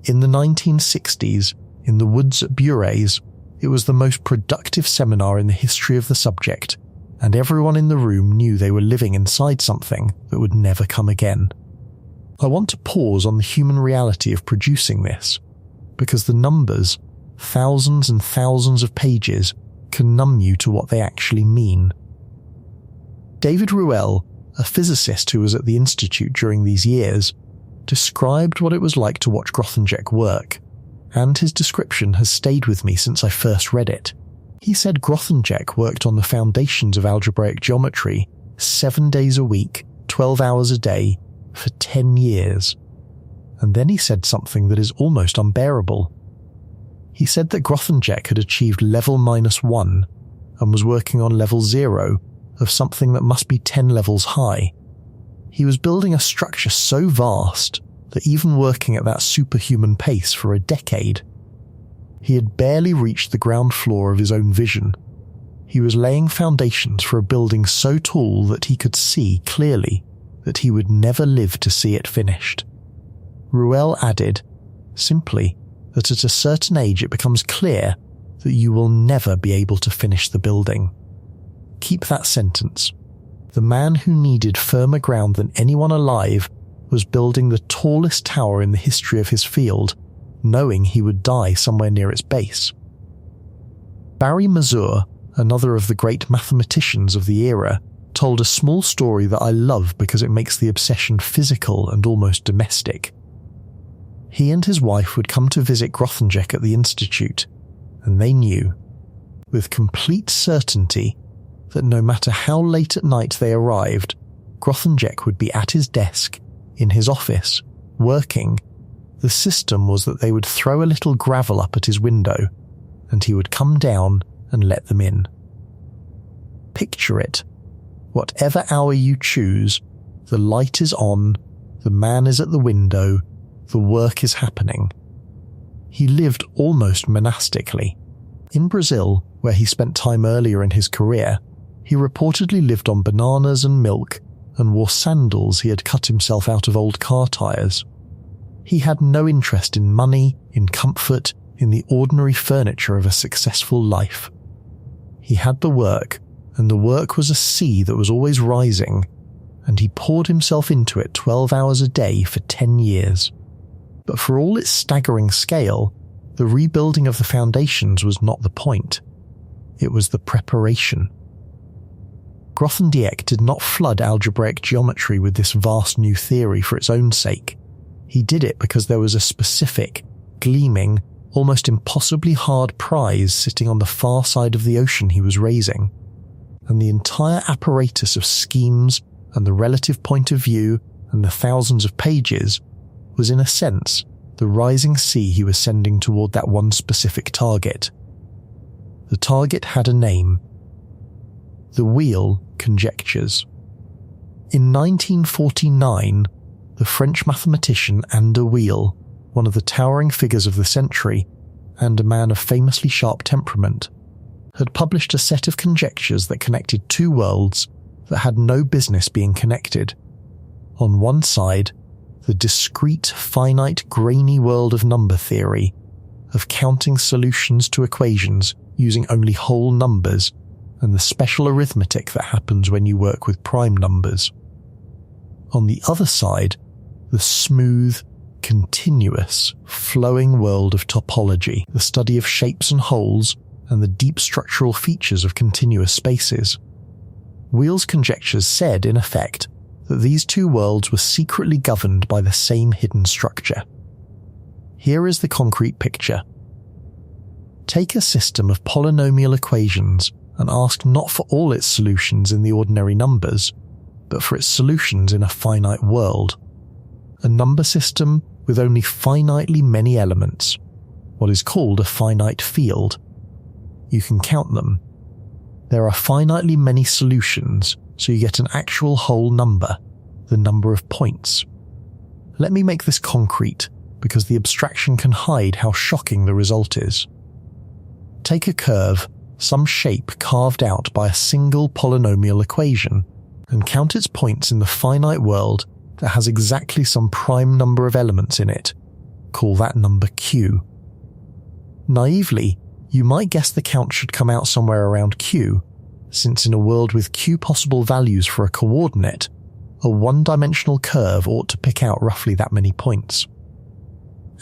In the 1960s, in the woods at Bure's, it was the most productive seminar in the history of the subject, and everyone in the room knew they were living inside something that would never come again. I want to pause on the human reality of producing this, because the numbers, thousands and thousands of pages, can numb you to what they actually mean. David Weil, a physicist who was at the Institute during these years, described what it was like to watch Grothendieck work, and his description has stayed with me since I first read it. He said Grothendieck worked on the foundations of algebraic geometry 7 days a week, 12 hours a day, for 10 years. And then he said something that is almost unbearable. He said that Grothendieck had achieved level -1 and was working on level 0 of something that must be 10 levels high. He was building a structure so vast that even working at that superhuman pace for a decade, he had barely reached the ground floor of his own vision. He was laying foundations for a building so tall that he could see clearly that he would never live to see it finished. Weil added, simply, that at a certain age it becomes clear that you will never be able to finish the building. Keep that sentence. The man who needed firmer ground than anyone alive was building the tallest tower in the history of his field, knowing he would die somewhere near its base. Barry Mazur, another of the great mathematicians of the era, told a small story that I love because it makes the obsession physical and almost domestic. He and his wife would come to visit Grothendieck at the Institute, and they knew, with complete certainty, that no matter how late at night they arrived, Grothendieck would be at his desk, in his office, working. The system was that they would throw a little gravel up at his window, and he would come down and let them in. Picture it. Whatever hour you choose, the light is on, the man is at the window, the work is happening. He lived almost monastically. In Brazil, where he spent time earlier in his career, he reportedly lived on bananas and milk and wore sandals he had cut himself out of old car tires. He had no interest in money, in comfort, in the ordinary furniture of a successful life. He had the work, and the work was a sea that was always rising, and he poured himself into it 12 hours a day for 10 years. But for all its staggering scale, the rebuilding of the foundations was not the point. It was the preparation. Grothendieck did not flood algebraic geometry with this vast new theory for its own sake. He did it because there was a specific, gleaming, almost impossibly hard prize sitting on the far side of the ocean he was raising. And the entire apparatus of schemes and the relative point of view and the thousands of pages was in a sense the rising sea he was sending toward that one specific target. The target had a name. The wheel Conjectures. In 1949, the French mathematician Alexander Weil, one of the towering figures of the century, and a man of famously sharp temperament, had published a set of conjectures that connected two worlds that had no business being connected. On one side, the discrete, finite, grainy world of number theory, of counting solutions to equations using only whole numbers, and the special arithmetic that happens when you work with prime numbers. On the other side, the smooth, continuous, flowing world of topology, the study of shapes and holes, and the deep structural features of continuous spaces. Weil's conjectures said, in effect, that these two worlds were secretly governed by the same hidden structure. Here is the concrete picture. Take a system of polynomial equations and ask not for all its solutions in the ordinary numbers, but for its solutions in a finite world. A number system with only finitely many elements, what is called a finite field. You can count them. There are finitely many solutions, so you get an actual whole number, the number of points. Let me make this concrete, because the abstraction can hide how shocking the result is. Take a curve, some shape carved out by a single polynomial equation, and count its points in the finite world that has exactly some prime number of elements in it. Call that number Q. Naively, you might guess the count should come out somewhere around Q, since in a world with Q possible values for a coordinate, a one-dimensional curve ought to pick out roughly that many points.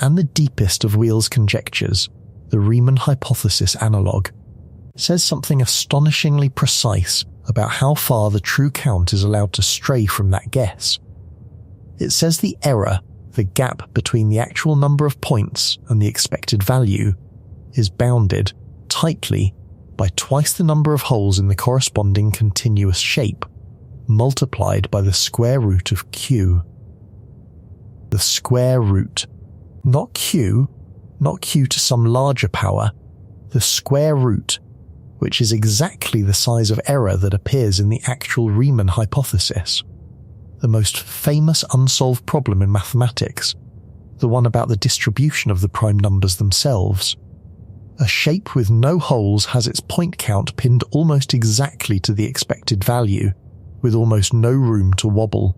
And the deepest of Weil's conjectures, the Riemann hypothesis analogue, says something astonishingly precise about how far the true count is allowed to stray from that guess. It says the error, the gap between the actual number of points and the expected value, is bounded tightly by twice the number of holes in the corresponding continuous shape, multiplied by the square root of Q. The square root. Not Q to some larger power, the square root, which is exactly the size of error that appears in the actual Riemann hypothesis, the most famous unsolved problem in mathematics, the one about the distribution of the prime numbers themselves. A shape with no holes has its point count pinned almost exactly to the expected value, with almost no room to wobble.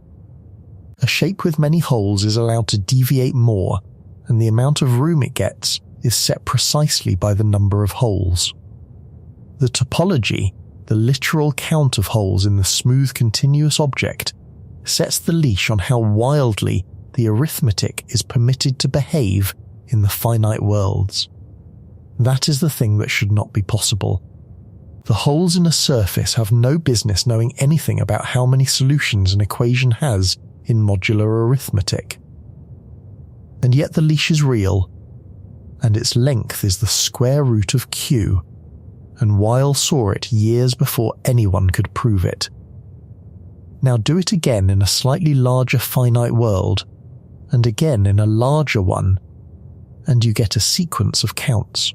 A shape with many holes is allowed to deviate more, and the amount of room it gets is set precisely by the number of holes. The topology, the literal count of holes in the smooth continuous object, sets the leash on how wildly the arithmetic is permitted to behave in the finite worlds. That is the thing that should not be possible. The holes in a surface have no business knowing anything about how many solutions an equation has in modular arithmetic. And yet the leash is real, and its length is the square root of Q, and Weil saw it years before anyone could prove it. Now do it again in a slightly larger finite world, and again in a larger one, and you get a sequence of counts.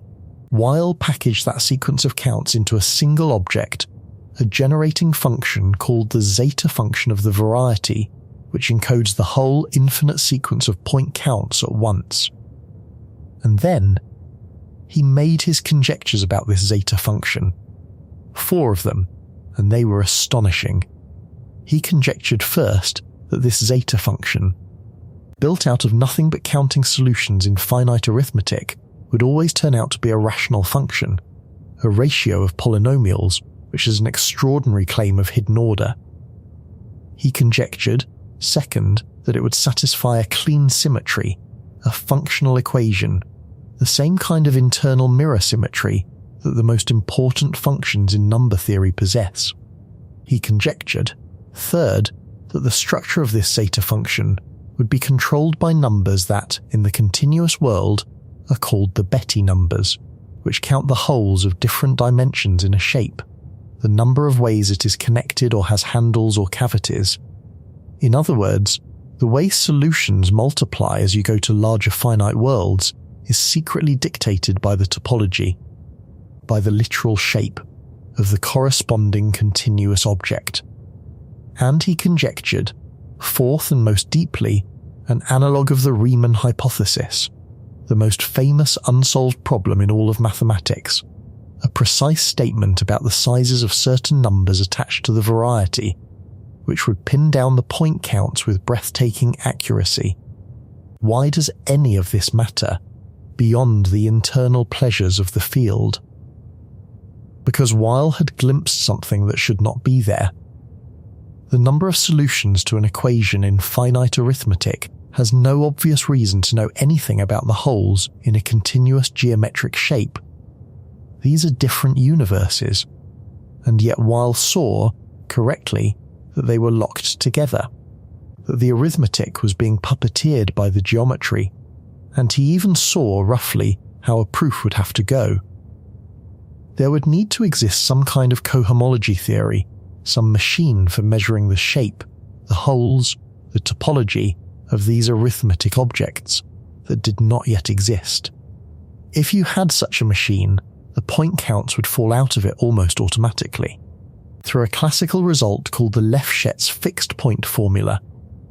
Weil packaged that sequence of counts into a single object, a generating function called the zeta function of the variety, which encodes the whole infinite sequence of point counts at once. And then, he made his conjectures about this zeta function. 4 of them, and they were astonishing. He conjectured first that this zeta function, built out of nothing but counting solutions in finite arithmetic, would always turn out to be a rational function, a ratio of polynomials, which is an extraordinary claim of hidden order. He conjectured, second, that it would satisfy a clean symmetry, a functional equation, the same kind of internal mirror symmetry that the most important functions in number theory possess. He conjectured, third, that the structure of this zeta function would be controlled by numbers that, in the continuous world, are called the Betti numbers, which count the holes of different dimensions in a shape, the number of ways it is connected or has handles or cavities. In other words, the way solutions multiply as you go to larger finite worlds is secretly dictated by the topology, by the literal shape of the corresponding continuous object. And he conjectured, fourth and most deeply, an analogue of the Riemann hypothesis, the most famous unsolved problem in all of mathematics, a precise statement about the sizes of certain numbers attached to the variety, which would pin down the point counts with breathtaking accuracy. Why does any of this matter, beyond the internal pleasures of the field? Because Weil had glimpsed something that should not be there. The number of solutions to an equation in finite arithmetic has no obvious reason to know anything about the holes in a continuous geometric shape. These are different universes, and yet Weil saw, correctly, that they were locked together, that the arithmetic was being puppeteered by the geometry, and he even saw, roughly, how a proof would have to go. There would need to exist some kind of cohomology theory, some machine for measuring the shape, the holes, the topology of these arithmetic objects that did not yet exist. If you had such a machine, the point counts would fall out of it almost automatically, through a classical result called the Lefschetz fixed point formula,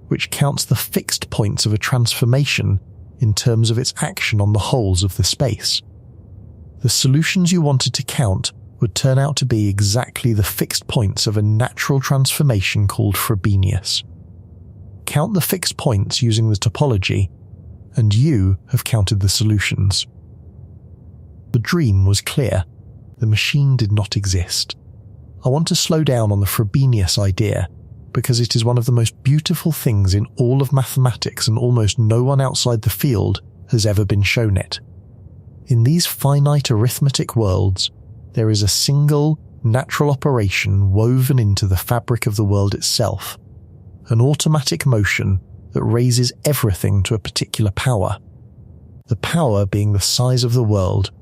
which counts the fixed points of a transformation in terms of its action on the holes of the space. The solutions you wanted to count would turn out to be exactly the fixed points of a natural transformation called Frobenius. Count the fixed points using the topology, and you have counted the solutions. The dream was clear. The machine did not exist. I want to slow down on the Frobenius idea, because it is one of the most beautiful things in all of mathematics, and almost no one outside the field has ever been shown it. In these finite arithmetic worlds, there is a single, natural operation woven into the fabric of the world itself, an automatic motion that raises everything to a particular power. The power being the size of the world,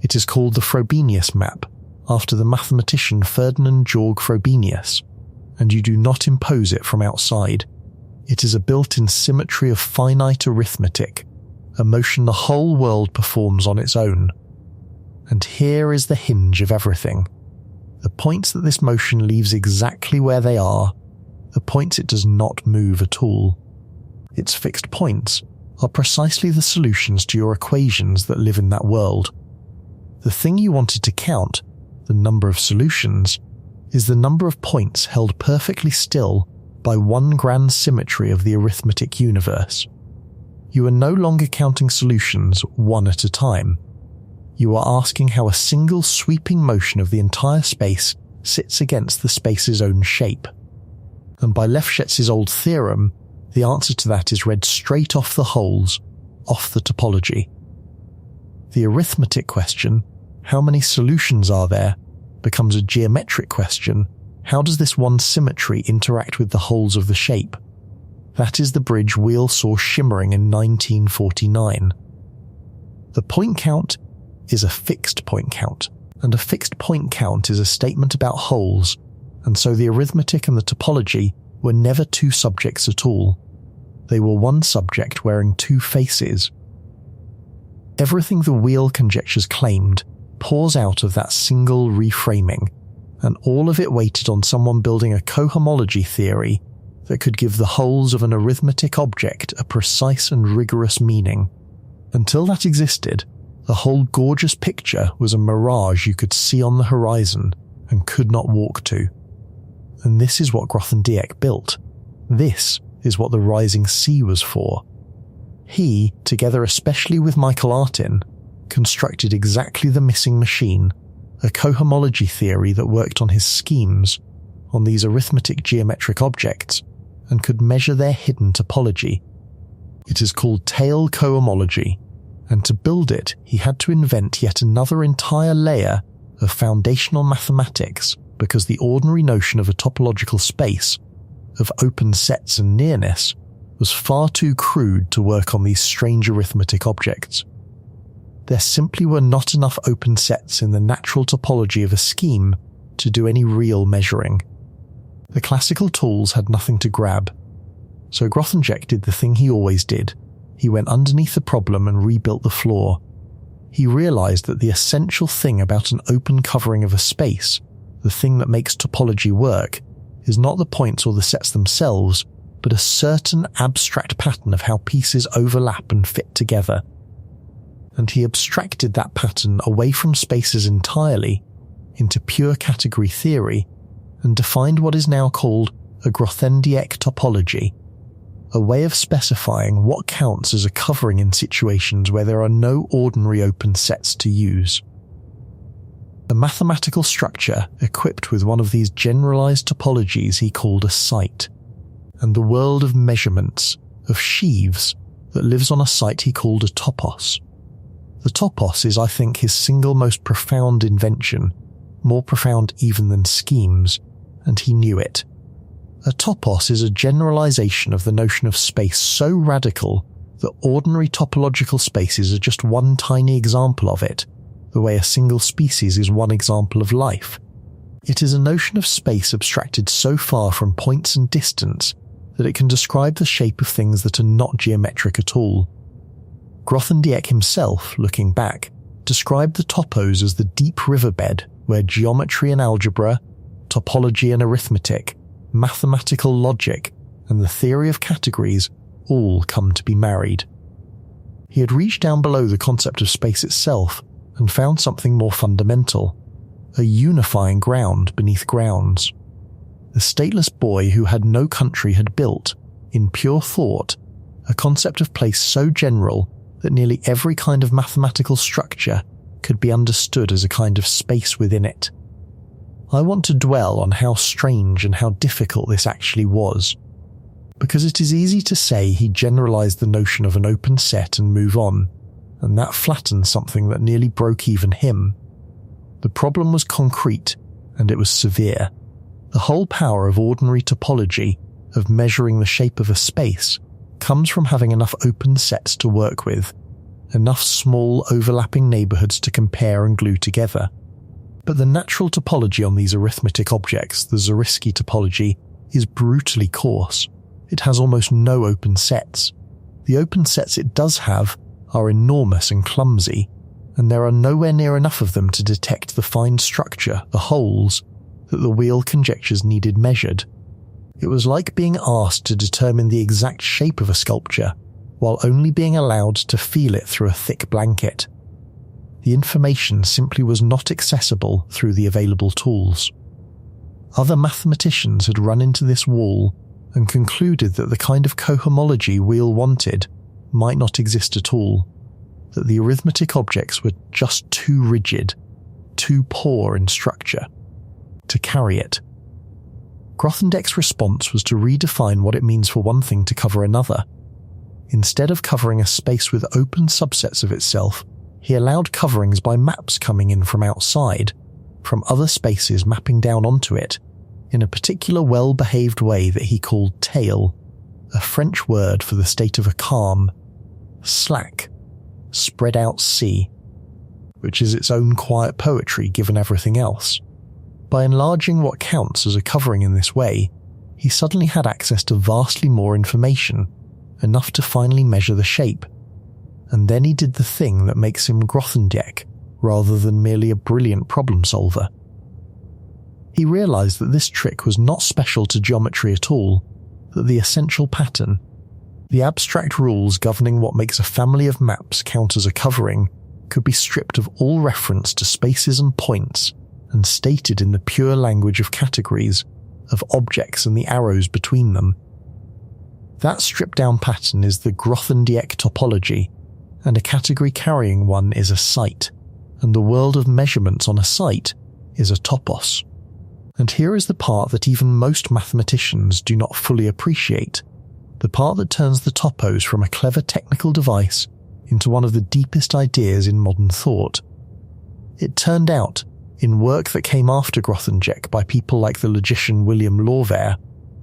it is called the Frobenius map, after the mathematician Ferdinand Georg Frobenius, and you do not impose it from outside. It is a built-in symmetry of finite arithmetic, a motion the whole world performs on its own. And here is the hinge of everything. The points that this motion leaves exactly where they are, the points it does not move at all. Its fixed points are precisely the solutions to your equations that live in that world. The thing you wanted to count, the number of solutions, is the number of points held perfectly still by one grand symmetry of the arithmetic universe. You are no longer counting solutions one at a time. You are asking how a single sweeping motion of the entire space sits against the space's own shape. And by Lefschetz's old theorem, the answer to that is read straight off the holes, off the topology. The arithmetic question, how many solutions are there, becomes a geometric question, how does this one symmetry interact with the holes of the shape? That is the bridge Weil saw shimmering in 1949. The point count is a fixed point count, and a fixed point count is a statement about holes, and so the arithmetic and the topology were never two subjects at all. They were one subject wearing two faces. Everything the Weil conjectures claimed pours out of that single reframing, and all of it waited on someone building a cohomology theory that could give the holes of an arithmetic object a precise and rigorous meaning. Until that existed, the whole gorgeous picture was a mirage you could see on the horizon and could not walk to. And this is what Grothendieck built. This is what the rising sea was for. He, together especially with Michael Artin, constructed exactly the missing machine, a cohomology theory that worked on his schemes, on these arithmetic geometric objects, and could measure their hidden topology. It is called tail cohomology, and to build it he had to invent yet another entire layer of foundational mathematics, because the ordinary notion of a topological space, of open sets and nearness, was far too crude to work on these strange arithmetic objects. There simply were not enough open sets in the natural topology of a scheme to do any real measuring. The classical tools had nothing to grab, so Grothendieck did the thing he always did. He went underneath the problem and rebuilt the floor. He realized that the essential thing about an open covering of a space, the thing that makes topology work, is not the points or the sets themselves, but a certain abstract pattern of how pieces overlap and fit together. And he abstracted that pattern away from spaces entirely into pure category theory and defined what is now called a Grothendieck topology, a way of specifying what counts as a covering in situations where there are no ordinary open sets to use. A mathematical structure equipped with one of these generalized topologies he called a site, and the world of measurements, of sheaves that lives on a site he called a topos. The topos is, I think, his single most profound invention, more profound even than schemes, and he knew it. A topos is a generalization of the notion of space so radical that ordinary topological spaces are just one tiny example of it, the way a single species is one example of life. It is a notion of space abstracted so far from points and distance that it can describe the shape of things that are not geometric at all. Grothendieck himself, looking back, described the topos as the deep riverbed where geometry and algebra, topology and arithmetic, mathematical logic, and the theory of categories all come to be married. He had reached down below the concept of space itself and found something more fundamental, a unifying ground beneath grounds. The stateless boy who had no country had built, in pure thought, a concept of place so general that nearly every kind of mathematical structure could be understood as a kind of space within it. I want to dwell on how strange and how difficult this actually was, because it is easy to say he generalized the notion of an open set and move on, and that flattened something that nearly broke even him. The problem was concrete, and it was severe. The whole power of ordinary topology, of measuring the shape of a space, comes from having enough open sets to work with, enough small overlapping neighborhoods to compare and glue together. But the natural topology on these arithmetic objects, the Zariski topology, is brutally coarse. It has almost no open sets. The open sets it does have are enormous and clumsy, and there are nowhere near enough of them to detect the fine structure, the holes, that the Weil conjectures needed measured. It was like being asked to determine the exact shape of a sculpture, while only being allowed to feel it through a thick blanket. The information simply was not accessible through the available tools. Other mathematicians had run into this wall and concluded that the kind of cohomology Weil wanted might not exist at all, that the arithmetic objects were just too rigid, too poor in structure, to carry it. Grothendieck's response was to redefine what it means for one thing to cover another. Instead of covering a space with open subsets of itself, he allowed coverings by maps coming in from outside, from other spaces mapping down onto it, in a particular well-behaved way that he called tale, a French word for the state of a calm, slack, spread out sea, which is its own quiet poetry given everything else. By enlarging what counts as a covering in this way, he suddenly had access to vastly more information, enough to finally measure the shape. And then he did the thing that makes him Grothendieck, rather than merely a brilliant problem solver. He realized that this trick was not special to geometry at all, that the essential pattern, the abstract rules governing what makes a family of maps count as a covering, could be stripped of all reference to spaces and points and stated in the pure language of categories, of objects and the arrows between them. That stripped-down pattern is the Grothendieck topology, and a category-carrying one is a site, and the world of measurements on a site is a topos. And here is the part that even most mathematicians do not fully appreciate, the part that turns the topos from a clever technical device into one of the deepest ideas in modern thought. It turned out, in work that came after Grothendieck by people like the logician William Lawver,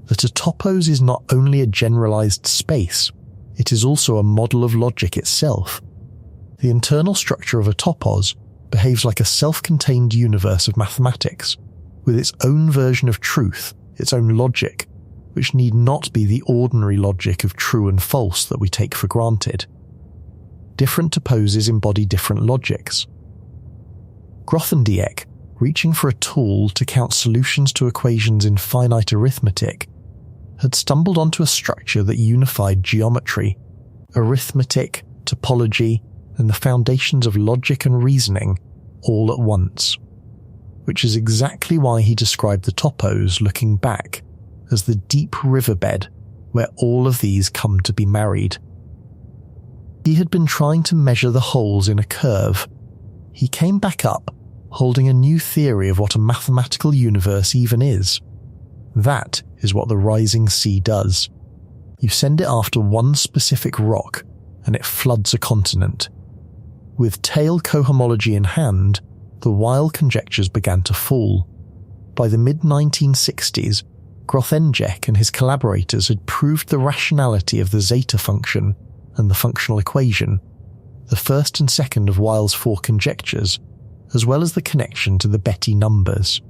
that a topos is not only a generalized space, it is also a model of logic itself. The internal structure of a topos behaves like a self-contained universe of mathematics, with its own version of truth, its own logic, which need not be the ordinary logic of true and false that we take for granted. Different toposes embody different logics. Grothendieck, reaching for a tool to count solutions to equations in finite arithmetic, had stumbled onto a structure that unified geometry, arithmetic, topology, and the foundations of logic and reasoning all at once, which is exactly why he described the topos, looking back, as the deep riverbed where all of these come to be married. He had been trying to measure the holes in a curve. He came back up, holding a new theory of what a mathematical universe even is. That is what the rising sea does. You send it after one specific rock, and it floods a continent. With tail cohomology in hand, the Weil conjectures began to fall. By the mid-1960s, Grothendieck and his collaborators had proved the rationality of the zeta function and the functional equation, the first and second of Weil's 4 conjectures, as well as the connection to the Betti numbers.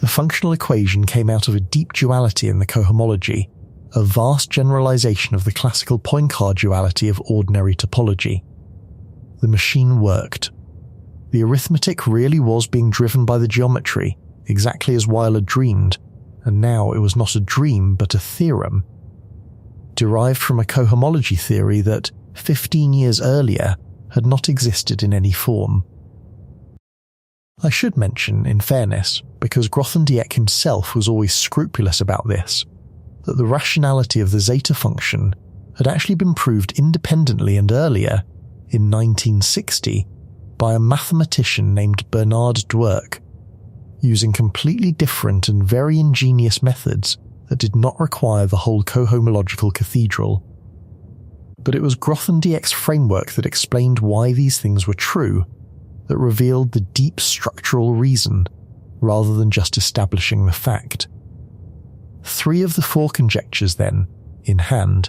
The functional equation came out of a deep duality in the cohomology, a vast generalization of the classical Poincare duality of ordinary topology. The machine worked. The arithmetic really was being driven by the geometry, exactly as Weil had dreamed, and now it was not a dream but a theorem, derived from a cohomology theory that, 15 years earlier, had not existed in any form. I should mention, in fairness, because Grothendieck himself was always scrupulous about this, that the rationality of the zeta function had actually been proved independently and earlier, in 1960, by a mathematician named Bernard Dwerk, using completely different and very ingenious methods that did not require the whole cohomological cathedral. But it was Grothendieck's framework that explained why these things were true, that revealed the deep structural reason, rather than just establishing the fact. 3 of the 4 conjectures then, in hand.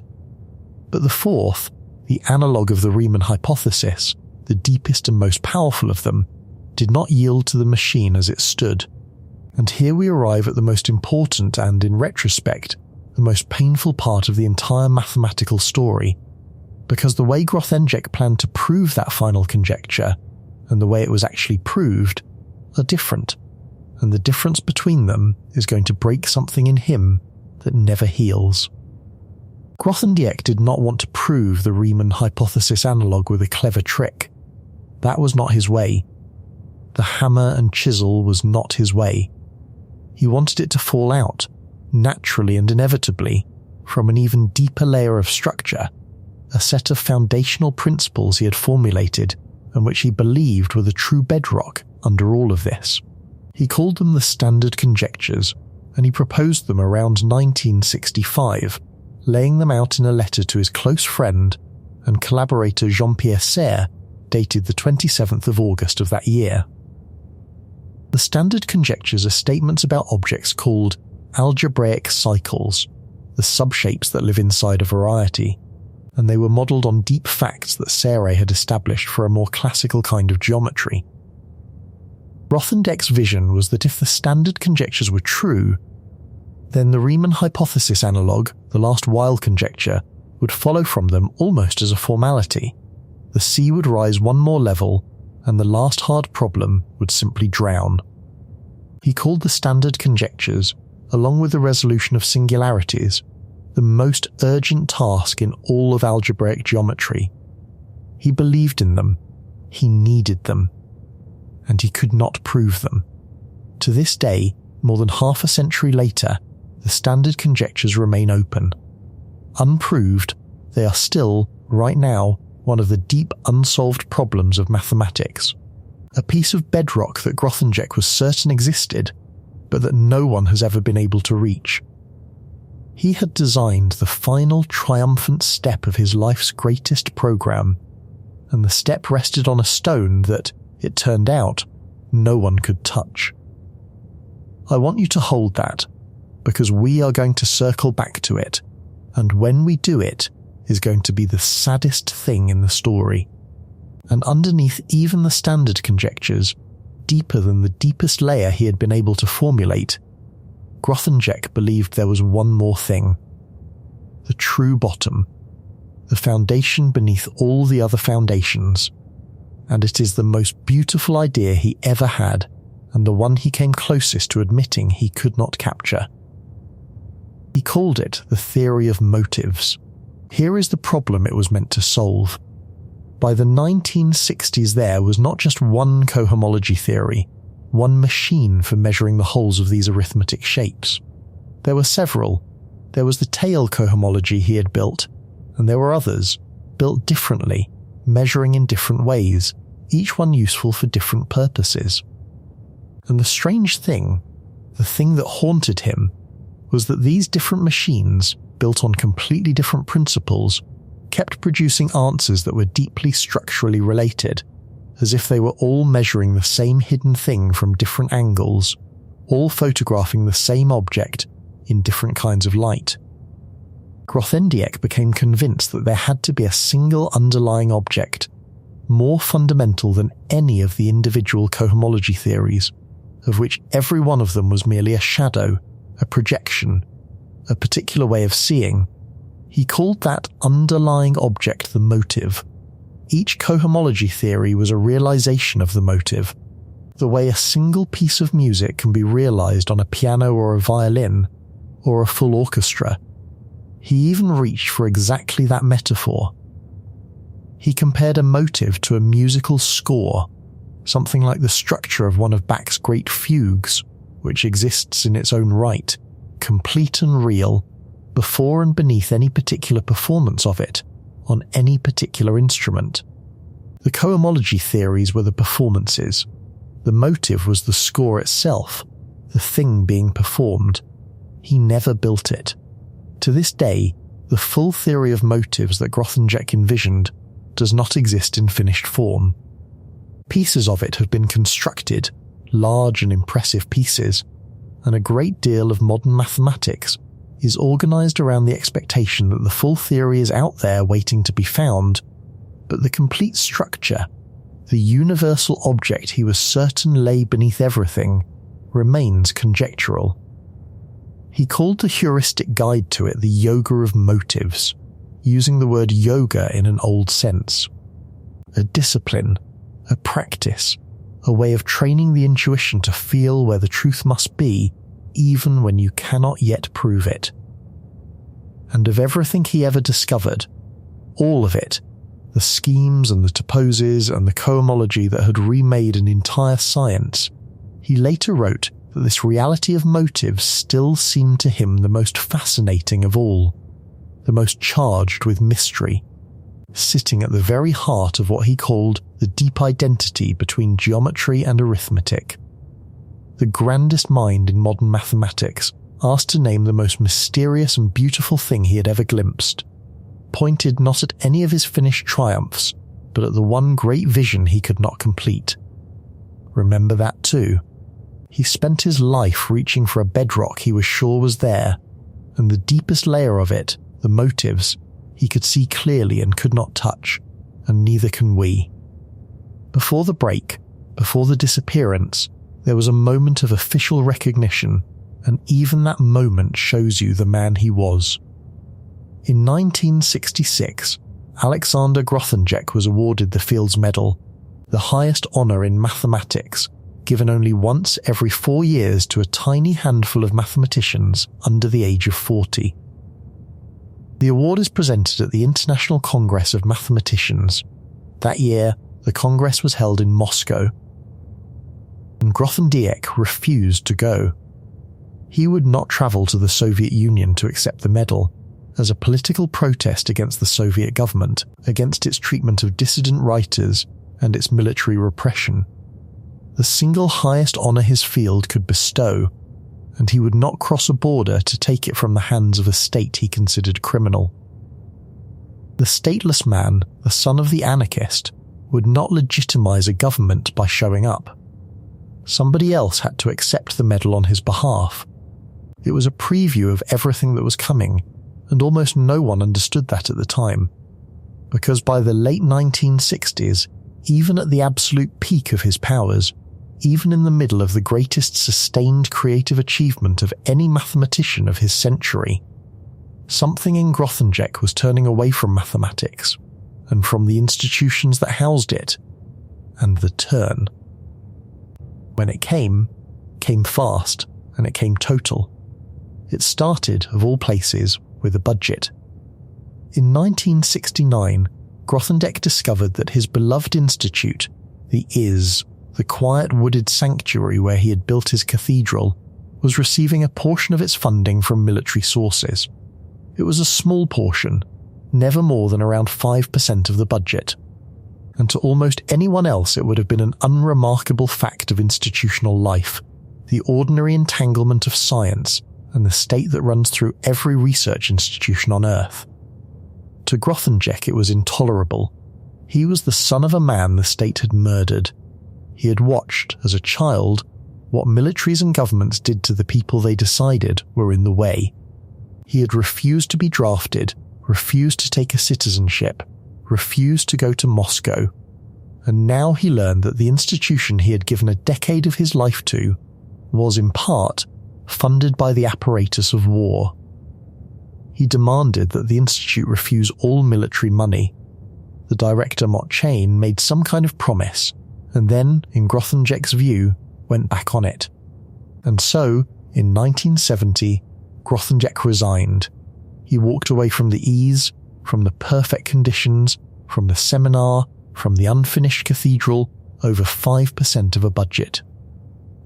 But the 4th, the analogue of the Riemann hypothesis, the deepest and most powerful of them, did not yield to the machine as it stood. And here we arrive at the most important and, in retrospect, the most painful part of the entire mathematical story, because the way Grothendieck planned to prove that final conjecture, and the way it was actually proved, are different, and the difference between them is going to break something in him that never heals. Grothendieck did not want to prove the Riemann hypothesis analogue with a clever trick. That was not his way. The hammer and chisel was not his way. He wanted it to fall out, naturally and inevitably, from an even deeper layer of structure, a set of foundational principles he had formulated and which he believed were the true bedrock under all of this. He called them the standard conjectures, and he proposed them around 1965, laying them out in a letter to his close friend and collaborator Jean-Pierre Serre, dated the 27th of August of that year. The standard conjectures are statements about objects called algebraic cycles, the subshapes that live inside a variety, and they were modelled on deep facts that Serre had established for a more classical kind of geometry. Grothendieck's vision was that if the standard conjectures were true, then the Riemann hypothesis analogue, the last Weil conjecture, would follow from them almost as a formality. The sea would rise one more level, and the last hard problem would simply drown. He called the standard conjectures, along with the resolution of singularities, the most urgent task in all of algebraic geometry. He believed in them, he needed them, and he could not prove them. To this day, more than half a century later, the standard conjectures remain open. Unproved, they are still, right now, one of the deep unsolved problems of mathematics. A piece of bedrock that Grothendieck was certain existed, but that no one has ever been able to reach. He had designed the final triumphant step of his life's greatest program, and the step rested on a stone that, it turned out, no one could touch. I want you to hold that, because we are going to circle back to it, and when we do it, is going to be the saddest thing in the story. And underneath even the standard conjectures, deeper than the deepest layer he had been able to formulate, Grothendieck believed there was one more thing. The true bottom. The foundation beneath all the other foundations. And it is the most beautiful idea he ever had, and the one he came closest to admitting he could not capture. He called it the theory of motives. Here is the problem it was meant to solve. By the 1960s there was not just one cohomology theory, one machine for measuring the holes of these arithmetic shapes. There were several. There was the tail cohomology he had built, and there were others, built differently, measuring in different ways, each one useful for different purposes. And the strange thing, the thing that haunted him, was that these different machines, built on completely different principles, kept producing answers that were deeply structurally related, as if they were all measuring the same hidden thing from different angles, all photographing the same object in different kinds of light. Grothendieck became convinced that there had to be a single underlying object, more fundamental than any of the individual cohomology theories, of which every one of them was merely a shadow, a projection, a particular way of seeing. He called that underlying object the motive. Each cohomology theory was a realization of the motive, the way a single piece of music can be realized on a piano or a violin, or a full orchestra. He even reached for exactly that metaphor. He compared a motive to a musical score, something like the structure of one of Bach's great fugues, which exists in its own right, complete and real, before and beneath any particular performance of it, on any particular instrument. The cohomology theories were the performances. The motive was the score itself, the thing being performed. He never built it. To this day, the full theory of motives that Grothendieck envisioned does not exist in finished form. Pieces of it have been constructed, large and impressive pieces, and a great deal of modern mathematics is organized around the expectation that the full theory is out there waiting to be found, but the complete structure, the universal object he was certain lay beneath everything, remains conjectural. He called the heuristic guide to it the yoga of motives, using the word yoga in an old sense. A discipline, a practice, a way of training the intuition to feel where the truth must be, even when you cannot yet prove it. And of everything he ever discovered, all of it, the schemes and the toposes and the cohomology that had remade an entire science, he later wrote that this reality of motives still seemed to him the most fascinating of all, the most charged with mystery, sitting at the very heart of what he called the deep identity between geometry and arithmetic. The grandest mind in modern mathematics, asked to name the most mysterious and beautiful thing he had ever glimpsed, pointed not at any of his finished triumphs, but at the one great vision he could not complete. Remember that too. He spent his life reaching for a bedrock he was sure was there, and the deepest layer of it, the motives, he could see clearly and could not touch, and neither can we. Before the break, before the disappearance, there was a moment of official recognition, and even that moment shows you the man he was. In 1966, Alexander Grothendieck was awarded the Fields Medal, the highest honour in mathematics, given only once every 4 years to a tiny handful of mathematicians under the age of 40. The award is presented at the International Congress of Mathematicians. That year, the Congress was held in Moscow, and Grothendieck refused to go. He would not travel to the Soviet Union to accept the medal, as a political protest against the Soviet government, against its treatment of dissident writers and its military repression. The single highest honour his field could bestow, and he would not cross a border to take it from the hands of a state he considered criminal. The stateless man, the son of the anarchist, would not legitimize a government by showing up. Somebody else had to accept the medal on his behalf. It was a preview of everything that was coming, and almost no one understood that at the time, because by the late 1960s, even at the absolute peak of his powers, even in the middle of the greatest sustained creative achievement of any mathematician of his century, something in Grothendieck was turning away from mathematics, and from the institutions that housed it, and the turn. When it came fast, and it came total. It started, of all places, with a budget. In 1969, Grothendieck discovered that his beloved institute, the IHÉS, the quiet wooded sanctuary where he had built his cathedral, was receiving a portion of its funding from military sources. It was a small portion, never more than around 5% of the budget, and to almost anyone else it would have been an unremarkable fact of institutional life, the ordinary entanglement of science and the state that runs through every research institution on Earth. To Grothendieck it was intolerable. He was the son of a man the state had murdered. He had watched, as a child, what militaries and governments did to the people they decided were in the way. He had refused to be drafted, refused to take a citizenship, refused to go to Moscow, and now he learned that the institution he had given a decade of his life to was, in part, funded by the apparatus of war. He demanded that the institute refuse all military money. The director Motchain made some kind of promise, and then, in Grothendieck's view, went back on it. And so, in 1970, Grothendieck resigned. He walked away from the ease, from the perfect conditions, from the seminar, from the unfinished cathedral, over 5% of a budget.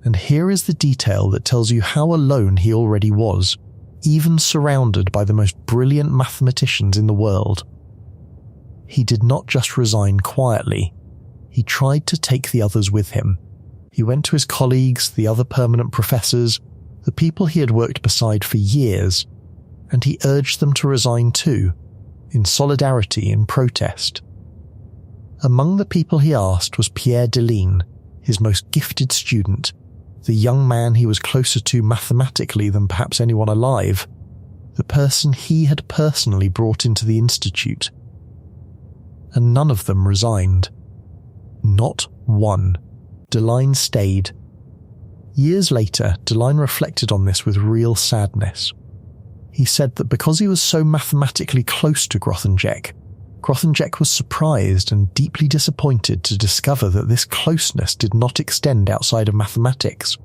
And here is the detail that tells you how alone he already was, even surrounded by the most brilliant mathematicians in the world. He did not just resign quietly. He tried to take the others with him. He went to his colleagues, the other permanent professors, the people he had worked beside for years, and he urged them to resign too, in solidarity and protest. Among the people he asked was Pierre Deligne, his most gifted student, the young man he was closer to mathematically than perhaps anyone alive, the person he had personally brought into the institute. And none of them resigned. Not one. Deligne stayed. Years later, Deligne reflected on this with real sadness. He said that because he was so mathematically close to Grothendieck, Grothendieck was surprised and deeply disappointed to discover that this closeness did not extend outside of mathematics,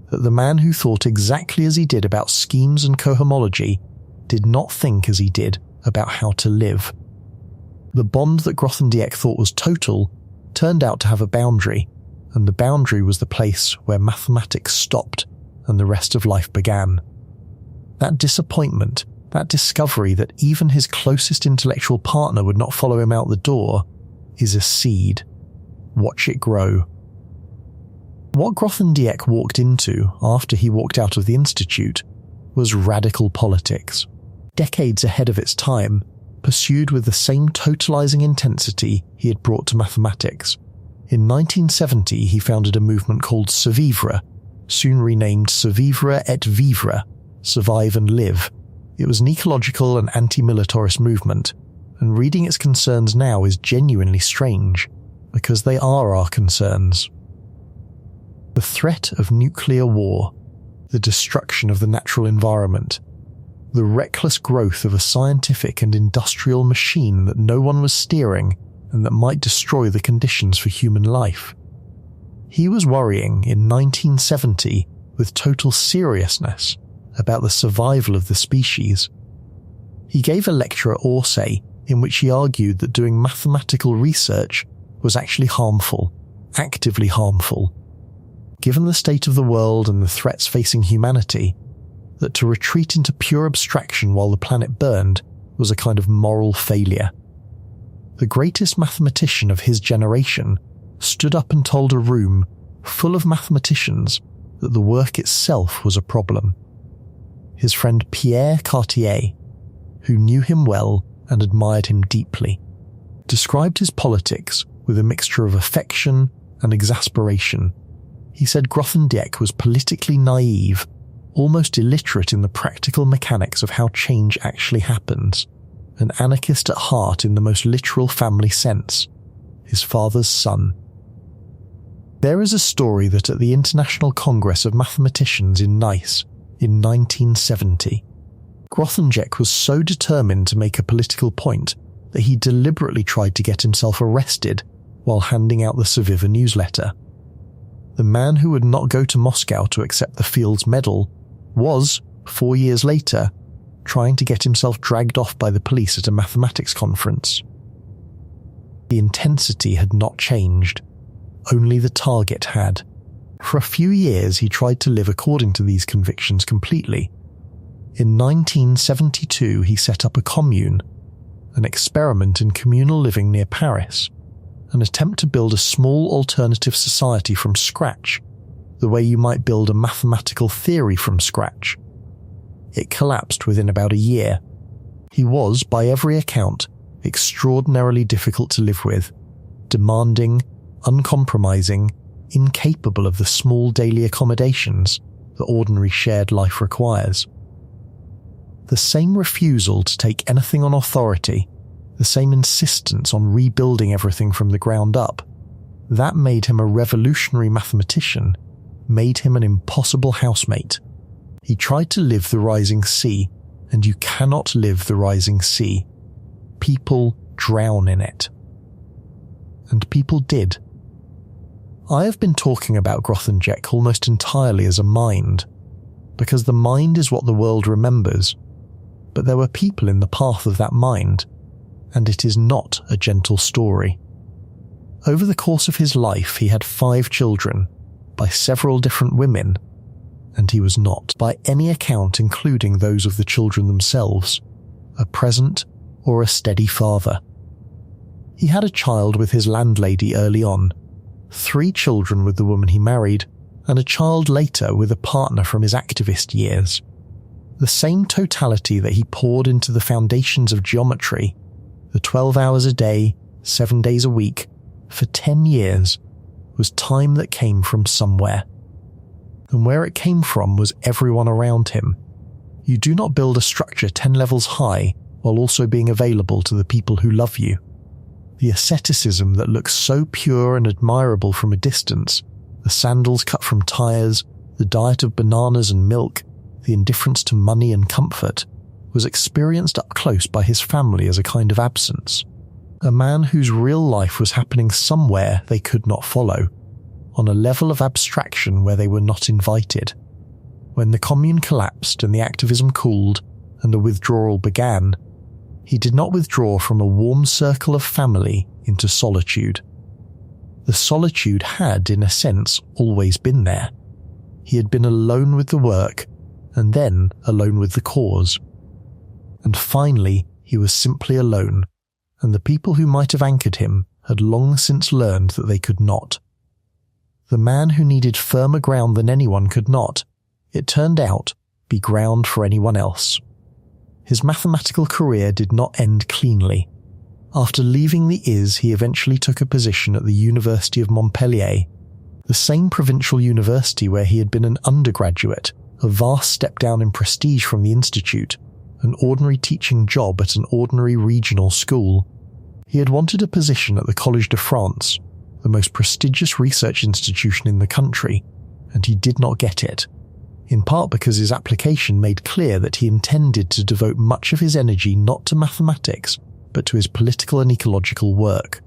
that the man who thought exactly as he did about schemes and cohomology did not think as he did about how to live. The bond that Grothendieck thought was total turned out to have a boundary, and the boundary was the place where mathematics stopped and the rest of life began. That disappointment, that discovery that even his closest intellectual partner would not follow him out the door, is a seed. Watch it grow. What Grothendieck walked into after he walked out of the institute was radical politics, decades ahead of its time, pursued with the same totalizing intensity he had brought to mathematics. In 1970, he founded a movement called Survivre, soon renamed Survivre et Vivre, Survive and Live. It was an ecological and anti-militarist movement, and reading its concerns now is genuinely strange, because they are our concerns. The threat of nuclear war, the destruction of the natural environment, the reckless growth of a scientific and industrial machine that no one was steering and that might destroy the conditions for human life. He was worrying in 1970 with total seriousness about the survival of the species. He gave a lecture at Orsay in which he argued that doing mathematical research was actually harmful, actively harmful. Given the state of the world and the threats facing humanity, that to retreat into pure abstraction while the planet burned was a kind of moral failure. The greatest mathematician of his generation stood up and told a room full of mathematicians that the work itself was a problem. His friend Pierre, who knew him well and admired him deeply, described his politics with a mixture of affection and exasperation. He said Grothendieck was politically naive, almost illiterate in the practical mechanics of how change actually happens, an anarchist at heart in the most literal family sense, his father's son. There is a story that at the International Congress of Mathematicians in Nice in 1970, Grothendieck was so determined to make a political point that he deliberately tried to get himself arrested while handing out the Survivre newsletter. The man who would not go to Moscow to accept the Fields Medal was, 4 years later, trying to get himself dragged off by the police at a mathematics conference. The intensity had not changed, only the target had. For a few years he tried to live according to these convictions completely. In 1972 he set up a commune, an experiment in communal living near Paris, an attempt to build a small alternative society from scratch, the way you might build a mathematical theory from scratch. it collapsed within about a year. He was, by every account, extraordinarily difficult to live with, demanding, uncompromising, incapable of the small daily accommodations that ordinary shared life requires. The same refusal to take anything on authority, the same insistence on rebuilding everything from the ground up, that made him a revolutionary mathematician, made him an impossible housemate. He tried to live the rising sea, and you cannot live the rising sea. People drown in it. And people did. I have been talking about Grothendieck almost entirely as a mind, because the mind is what the world remembers, but there were people in the path of that mind, and it is not a gentle story. Over the course of his life he had 5 children, by several different women, and he was not, by any account including those of the children themselves, a present or a steady father. He had a child with his landlady early on, 3 children with the woman he married, and a child later with a partner from his activist years. The same totality that he poured into the foundations of geometry, the 12 hours a day, 7 days a week, for 10 years, was time that came from somewhere. And where it came from was everyone around him. You do not build a structure 10 levels high while also being available to the people who love you. The asceticism that looks so pure and admirable from a distance, the sandals cut from tires, the diet of bananas and milk, the indifference to money and comfort, was experienced up close by his family as a kind of absence. A man whose real life was happening somewhere they could not follow, on a level of abstraction where they were not invited. When the commune collapsed and the activism cooled and the withdrawal began, he did not withdraw from a warm circle of family into solitude. The solitude had, in a sense, always been there. He had been alone with the work, and then alone with the cause. And finally, he was simply alone, and the people who might have anchored him had long since learned that they could not. The man who needed firmer ground than anyone could not, it turned out, be ground for anyone else. His mathematical career did not end cleanly. After leaving the IHÉS, he eventually took a position at the University of Montpellier, the same provincial university where he had been an undergraduate, a vast step down in prestige from the institute, an ordinary teaching job at an ordinary regional school. He had wanted a position at the Collège de France, the most prestigious research institution in the country, and he did not get it, in part because his application made clear that he intended to devote much of his energy not to mathematics, but to his political and ecological work.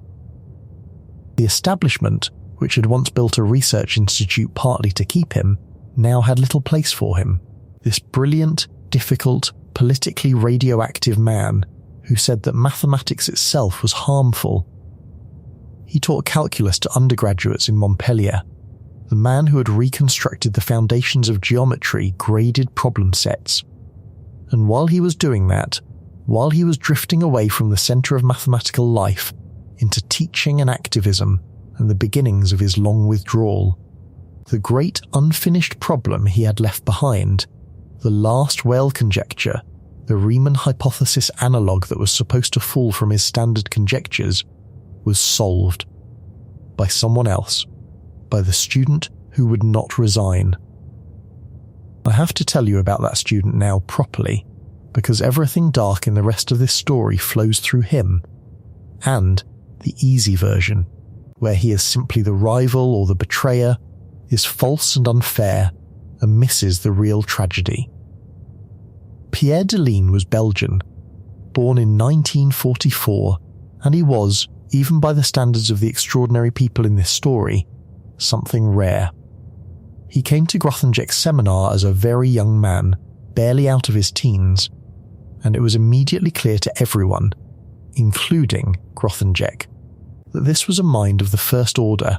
The establishment, which had once built a research institute partly to keep him, now had little place for him. This brilliant, difficult, politically radioactive man who said that mathematics itself was harmful. He taught calculus to undergraduates in Montpellier. The man who had reconstructed the foundations of geometry graded problem sets. And while he was doing that, while he was drifting away from the centre of mathematical life into teaching and activism and the beginnings of his long withdrawal, the great unfinished problem he had left behind, the last Weil conjecture, the Riemann hypothesis analogue that was supposed to fall from his standard conjectures, was solved. By someone else. By the student who would not resign. I have to tell you about that student now properly, because everything dark in the rest of this story flows through him, and the easy version, where he is simply the rival or the betrayer, is false and unfair, and misses the real tragedy. Pierre Deligne was Belgian, born in 1944, and he was, even by the standards of the extraordinary people in this story, something rare. He came to Grothendieck's seminar as a very young man, barely out of his teens, and it was immediately clear to everyone, including Grothendieck, that this was a mind of the first order,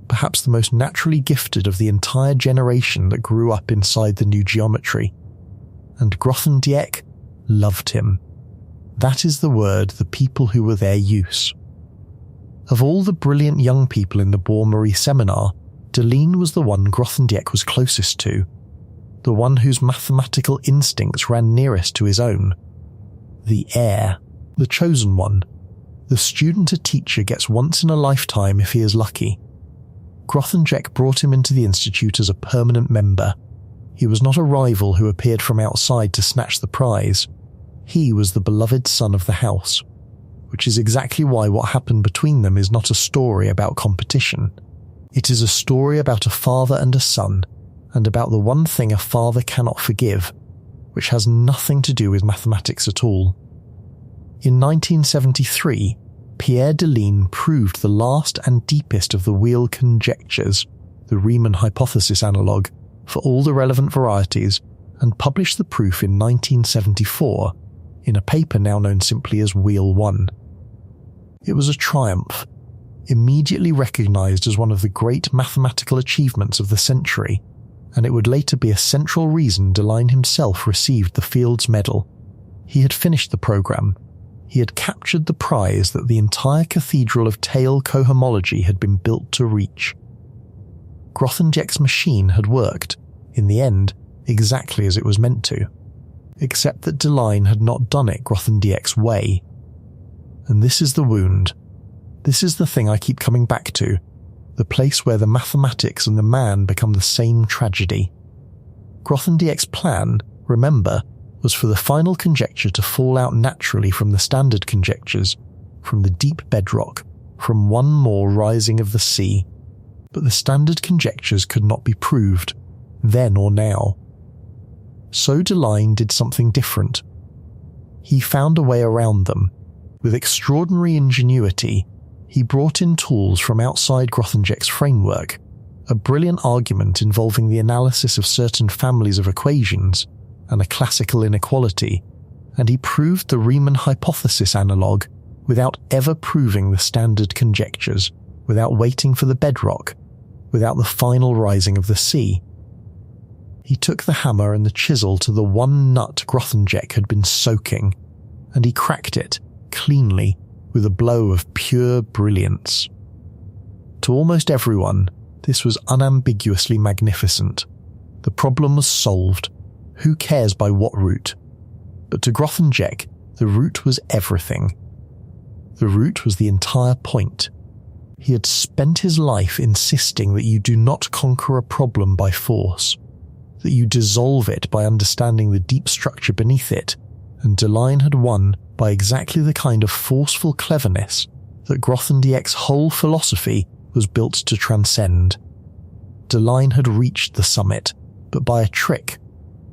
perhaps the most naturally gifted of the entire generation that grew up inside the new geometry. And Grothendieck loved him. That is the word the people who were there use. Of all the brilliant young people in the Bourg-Marie seminar, Deligne was the one Grothendieck was closest to. the one whose mathematical instincts ran nearest to his own. The heir, the chosen one, the student a teacher gets once in a lifetime if he is lucky. Grothendieck brought him into the institute as a permanent member. He was not a rival who appeared from outside to snatch the prize. He was the beloved son of the house, which is exactly why what happened between them is not a story about competition. It is a story about a father and a son, and about the one thing a father cannot forgive, which has nothing to do with mathematics at all. In 1973, Pierre Deligne proved the last and deepest of the Weil conjectures, the Riemann hypothesis analogue, for all the relevant varieties, and published the proof in 1974 in a paper now known simply as Weil 1. It was a triumph, immediately recognised as one of the great mathematical achievements of the century, and it would later be a central reason Deligne himself received the Fields Medal. He had finished the programme. He had captured the prize that the entire cathedral of Étale cohomology had been built to reach. Grothendieck's machine had worked, in the end, exactly as it was meant to, except that Deligne had not done it Grothendieck's way. And this is the wound. This is the thing I keep coming back to, the place where the mathematics and the man become the same tragedy. Grothendieck's plan, remember, was for the final conjecture to fall out naturally from the standard conjectures, from the deep bedrock, from one more rising of the sea. But the standard conjectures could not be proved, then or now. So Deligne did something different. He found a way around them. With extraordinary ingenuity, he brought in tools from outside Grothendieck's framework, a brilliant argument involving the analysis of certain families of equations and a classical inequality, and he proved the Riemann hypothesis analogue without ever proving the standard conjectures, without waiting for the bedrock, without the final rising of the sea. He took the hammer and the chisel to the one nut Grothendieck had been soaking, and he cracked it, cleanly, with a blow of pure brilliance. To almost everyone, this was unambiguously magnificent. The problem was solved. Who cares by what route? But to Grothendieck, the route was everything. The route was the entire point. He had spent his life insisting that you do not conquer a problem by force, that you dissolve it by understanding the deep structure beneath it, and Deligne had won by exactly the kind of forceful cleverness that Grothendieck's whole philosophy was built to transcend. Deligne had reached the summit, but by a trick,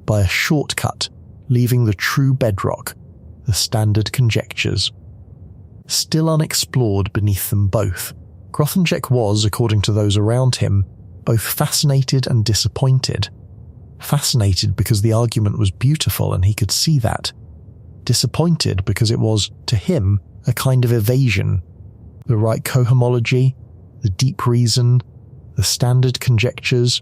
by a shortcut, leaving the true bedrock, the standard conjectures. Still unexplored beneath them both, Grothendieck was, according to those around him, both fascinated and disappointed. Fascinated because the argument was beautiful and he could see that. Disappointed because it was, to him, a kind of evasion. The right cohomology, the deep reason, the standard conjectures,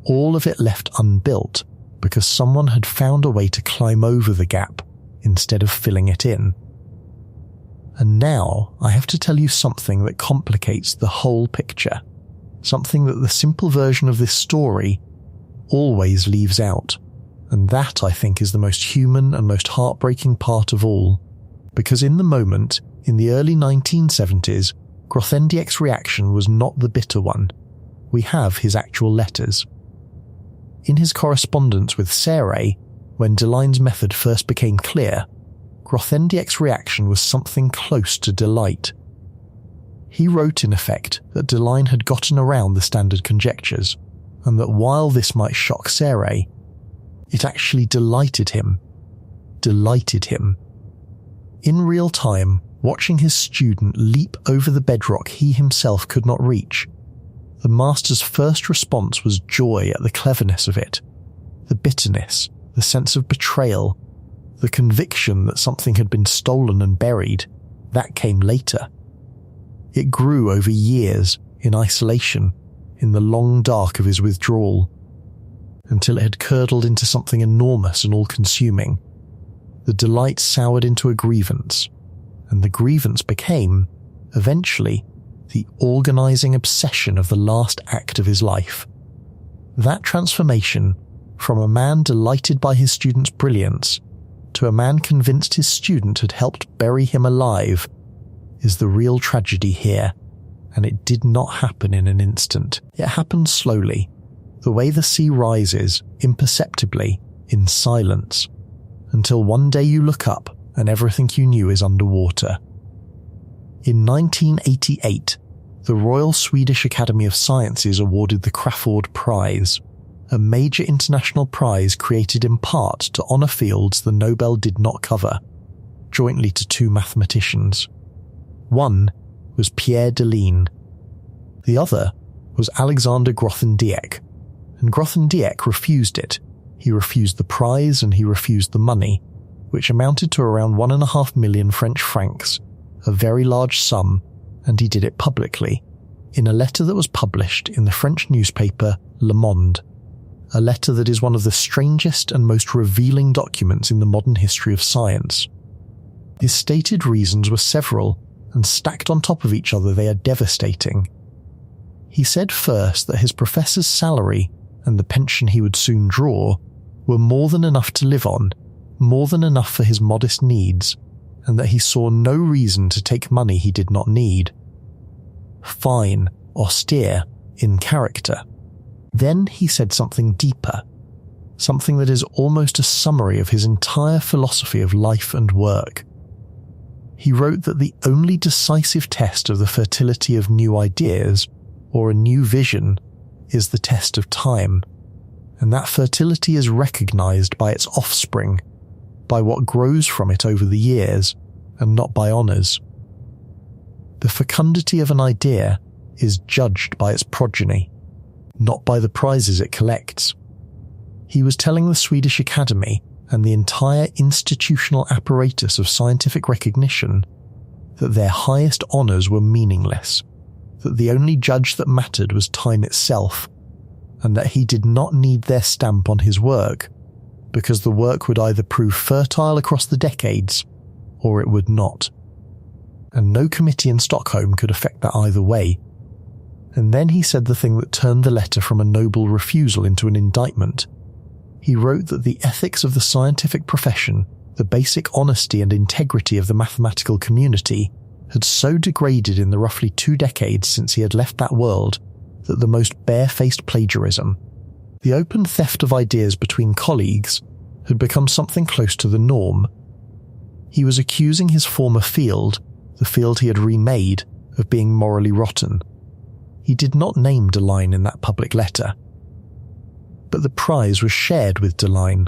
all of it left unbuilt because someone had found a way to climb over the gap instead of filling it in. And now I have to tell you something that complicates the whole picture, something that the simple version of this story always leaves out. And that, I think, is the most human and most heartbreaking part of all, because in the moment, in the early 1970s, Grothendieck's reaction was not the bitter one. We have his actual letters. In his correspondence with Serre, when Deligne's method first became clear, Grothendieck's reaction was something close to delight. He wrote in effect that Deligne had gotten around the standard conjectures, and that while this might shock Serre, it actually delighted him. Delighted him. In real time, watching his student leap over the bedrock he himself could not reach, the master's first response was joy at the cleverness of it, the bitterness, the sense of betrayal, the conviction that something had been stolen and buried. That came later. It grew over years, in isolation, in the long dark of his withdrawal, until it had curdled into something enormous and all-consuming. The delight soured into a grievance, and the grievance became, eventually, the organising obsession of the last act of his life. That transformation, from a man delighted by his student's brilliance to a man convinced his student had helped bury him alive, is the real tragedy here, and it did not happen in an instant. It happened slowly, the way the sea rises, imperceptibly, in silence, until one day you look up and everything you knew is underwater. In 1988, the Royal Swedish Academy of Sciences awarded the Crafoord Prize, a major international prize created in part to honour fields the Nobel did not cover, jointly to two mathematicians. One was Pierre Deligne. The other was Alexander Grothendieck, and Grothendieck refused it. He refused the prize and he refused the money, which amounted to around 1.5 million French francs, a very large sum, and he did it publicly, in a letter that was published in the French newspaper Le Monde, a letter that is one of the strangest and most revealing documents in the modern history of science. His stated reasons were several, and stacked on top of each other they are devastating. He said first that his professor's salary and the pension he would soon draw were more than enough to live on, more than enough for his modest needs, and that he saw no reason to take money he did not need. Fine, austere, in character. Then he said something deeper, something that is almost a summary of his entire philosophy of life and work. He wrote that the only decisive test of the fertility of new ideas, or a new vision, is the test of time, and that fertility is recognized by its offspring, by what grows from it over the years, and not by honours. The fecundity of an idea is judged by its progeny, not by the prizes it collects. He was telling the Swedish Academy and the entire institutional apparatus of scientific recognition that their highest honours were meaningless, that the only judge that mattered was time itself, and that he did not need their stamp on his work, because the work would either prove fertile across the decades, or it would not. And no committee in Stockholm could affect that either way. And then he said the thing that turned the letter from a noble refusal into an indictment. He wrote that the ethics of the scientific profession, the basic honesty and integrity of the mathematical community, had so degraded in the roughly 2 decades since he had left that world that the most barefaced plagiarism, the open theft of ideas between colleagues, had become something close to the norm. He was accusing his former field, the field he had remade, of being morally rotten. He did not name Deligne in that public letter. But the prize was shared with Deligne.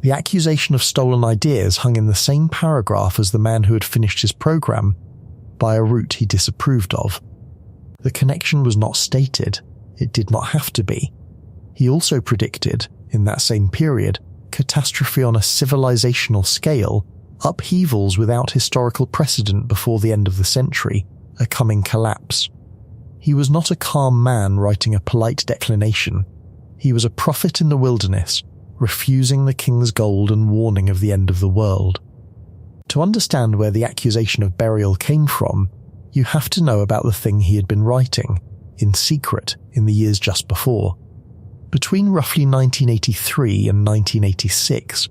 The accusation of stolen ideas hung in the same paragraph as the man who had finished his program, by a route he disapproved of. The connection was not stated. It did not have to be. He also predicted, in that same period, catastrophe on a civilizational scale, upheavals without historical precedent before the end of the century, a coming collapse. He was not a calm man writing a polite declination. He was a prophet in the wilderness, refusing the king's gold and warning of the end of the world. To understand where the accusation of burial came from, you have to know about the thing he had been writing, in secret, in the years just before. Between roughly 1983 and 1986,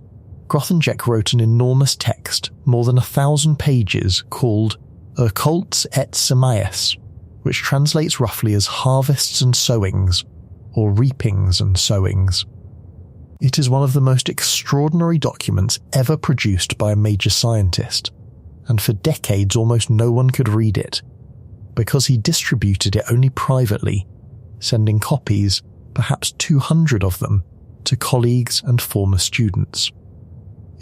Grothendieck wrote an enormous text, more than 1,000 pages, called Recoltes et Semayes, which translates roughly as harvests and sowings, or reapings and sowings. It is one of the most extraordinary documents ever produced by a major scientist, and for decades almost no one could read it, because he distributed it only privately, sending copies, perhaps 200 of them, to colleagues and former students.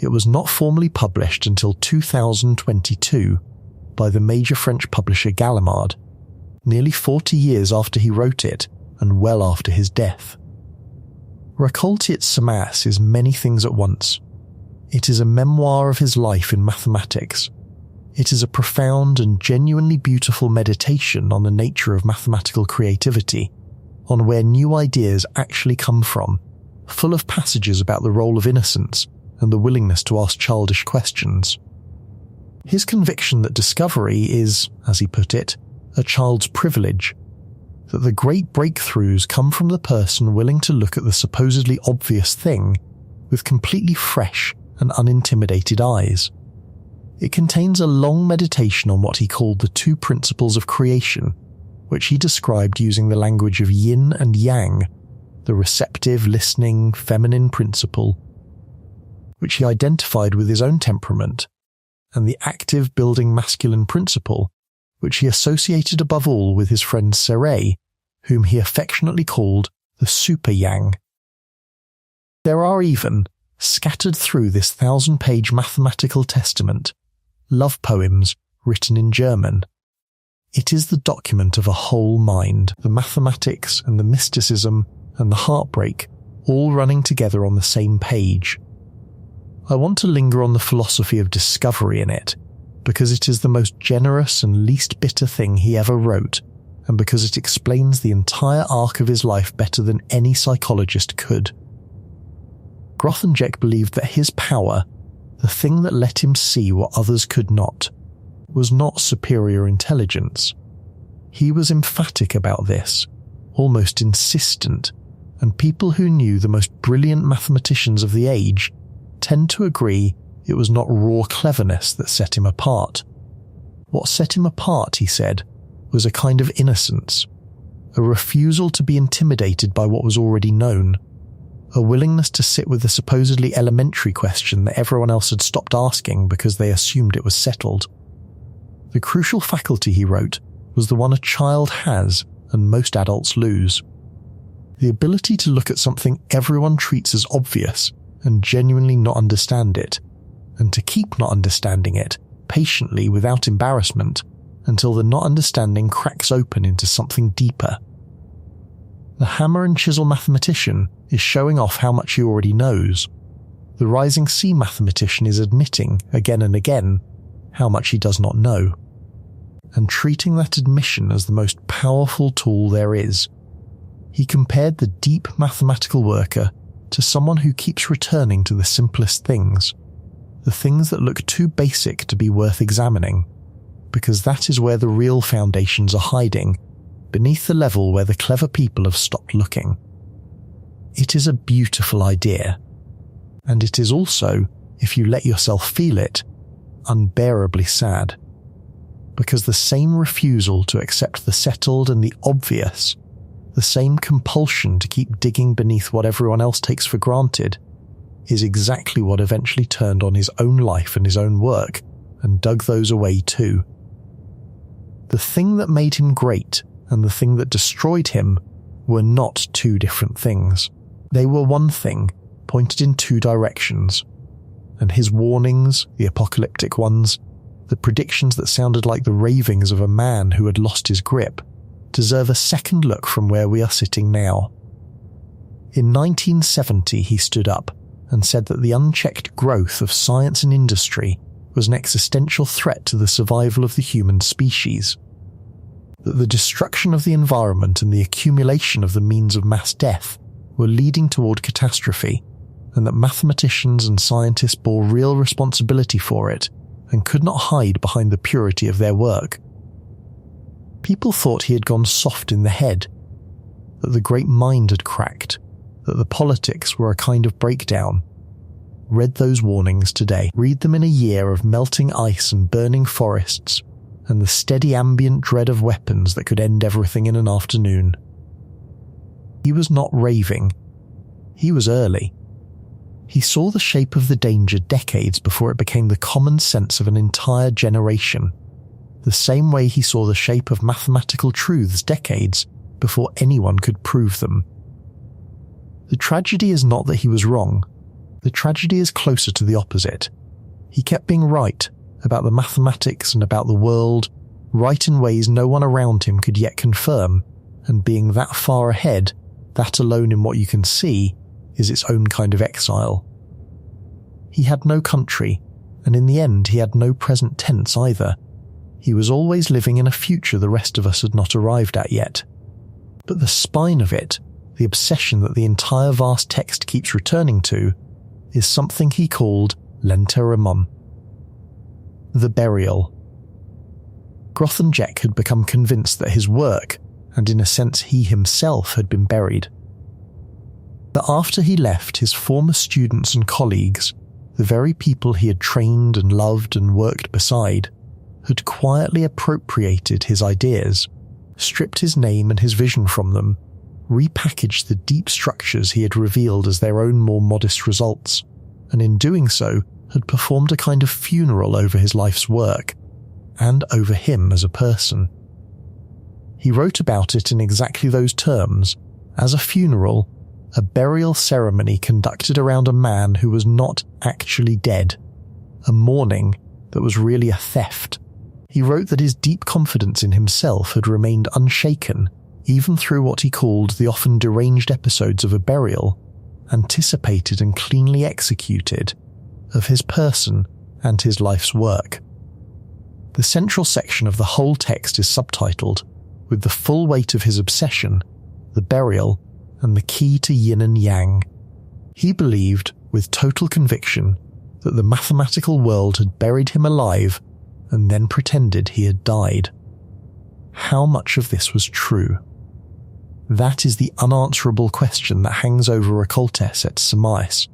It was not formally published until 2022 by the major French publisher Gallimard, nearly 40 years after he wrote it and well after his death. Recoltes et Semayes is many things at once. It is a memoir of his life in mathematics. It is a profound and genuinely beautiful meditation on the nature of mathematical creativity, on where new ideas actually come from, full of passages about the role of innocence and the willingness to ask childish questions. His conviction that discovery is, as he put it, a child's privilege, that the great breakthroughs come from the person willing to look at the supposedly obvious thing with completely fresh and unintimidated eyes. It contains a long meditation on what he called the two principles of creation, which he described using the language of yin and yang, the receptive, listening, feminine principle, which he identified with his own temperament, and the active, building masculine principle, which he associated above all with his friend Serre, whom he affectionately called the super yang. There are even, scattered through this 1,000-page mathematical testament, love poems written in German. It is the document of a whole mind, the mathematics and the mysticism and the heartbreak all running together on the same page. I want to linger on the philosophy of discovery in it, because it is the most generous and least bitter thing he ever wrote, and because it explains the entire arc of his life better than any psychologist could. Grothendieck believed that his power, the thing that let him see what others could not, was not superior intelligence. He was emphatic about this, almost insistent, and people who knew the most brilliant mathematicians of the age tend to agree it was not raw cleverness that set him apart. What set him apart, he said, was a kind of innocence, a refusal to be intimidated by what was already known, a willingness to sit with the supposedly elementary question that everyone else had stopped asking because they assumed it was settled. The crucial faculty, he wrote, was the one a child has and most adults lose. The ability to look at something everyone treats as obvious and genuinely not understand it, and to keep not understanding it patiently without embarrassment until the not understanding cracks open into something deeper. The hammer and chisel mathematician is showing off how much he already knows. The rising sea mathematician is admitting, again and again, how much he does not know, and treating that admission as the most powerful tool there is. He compared the deep mathematical worker to someone who keeps returning to the simplest things, the things that look too basic to be worth examining, because that is where the real foundations are hiding, beneath the level where the clever people have stopped looking. It is a beautiful idea, and it is also, if you let yourself feel it, unbearably sad, because the same refusal to accept the settled and the obvious, the same compulsion to keep digging beneath what everyone else takes for granted, is exactly what eventually turned on his own life and his own work and dug those away too. The thing that made him great and the thing that destroyed him were not two different things. They were one thing, pointed in two directions, and his warnings, the apocalyptic ones, the predictions that sounded like the ravings of a man who had lost his grip, deserve a second look from where we are sitting now. In 1970 he stood up and said that the unchecked growth of science and industry was an existential threat to the survival of the human species, that the destruction of the environment and the accumulation of the means of mass death were leading toward catastrophe, and that mathematicians and scientists bore real responsibility for it and could not hide behind the purity of their work. People thought he had gone soft in the head, that the great mind had cracked, that the politics were a kind of breakdown. Read those warnings today. Read them in a year of melting ice and burning forests, and the steady ambient dread of weapons that could end everything in an afternoon. He was not raving. He was early. He saw the shape of the danger decades before it became the common sense of an entire generation, the same way he saw the shape of mathematical truths decades before anyone could prove them. The tragedy is not that he was wrong. The tragedy is closer to the opposite. He kept being right about the mathematics and about the world, right in ways no one around him could yet confirm, and being that far ahead, that alone in what you can see, is its own kind of exile. He had no country, and in the end he had no present tense either. He was always living in a future the rest of us had not arrived at yet. But the spine of it, the obsession that the entire vast text keeps returning to, is something he called l'enterrement. The burial. Grothendieck had become convinced that his work, and in a sense he himself had been buried. But after he left, his former students and colleagues, the very people he had trained and loved and worked beside, had quietly appropriated his ideas, stripped his name and his vision from them, repackaged the deep structures he had revealed as their own more modest results, and in doing so had performed a kind of funeral over his life's work, and over him as a person. He wrote about it in exactly those terms, as a funeral, a burial ceremony conducted around a man who was not actually dead, a mourning that was really a theft. He wrote that his deep confidence in himself had remained unshaken, even through what he called the often deranged episodes of a burial, anticipated and cleanly executed, of his person and his life's work. The central section of the whole text is subtitled, with the full weight of his obsession, the burial, and the key to yin and yang. He believed, with total conviction, that the mathematical world had buried him alive and then pretended he had died. How much of this was true? That is the unanswerable question that hangs over Recoltes et Semais,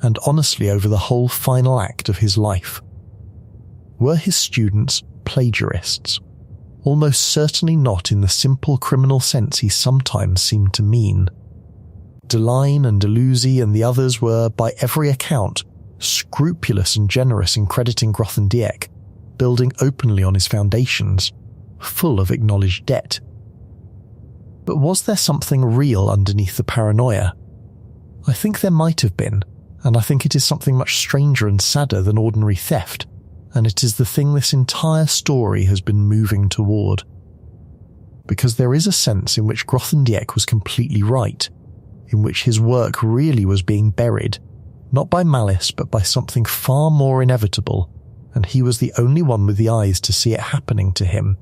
and honestly over the whole final act of his life. Were his students plagiarists? Almost certainly not in the simple criminal sense he sometimes seemed to mean. Deligne and Deligne and the others were, by every account, scrupulous and generous in crediting Grothendieck, building openly on his foundations, full of acknowledged debt. But was there something real underneath the paranoia? I think there might have been, and I think it is something much stranger and sadder than ordinary theft, and it is the thing this entire story has been moving toward. Because there is a sense in which Grothendieck was completely right, in which his work really was being buried, not by malice but by something far more inevitable, and he was the only one with the eyes to see it happening to him.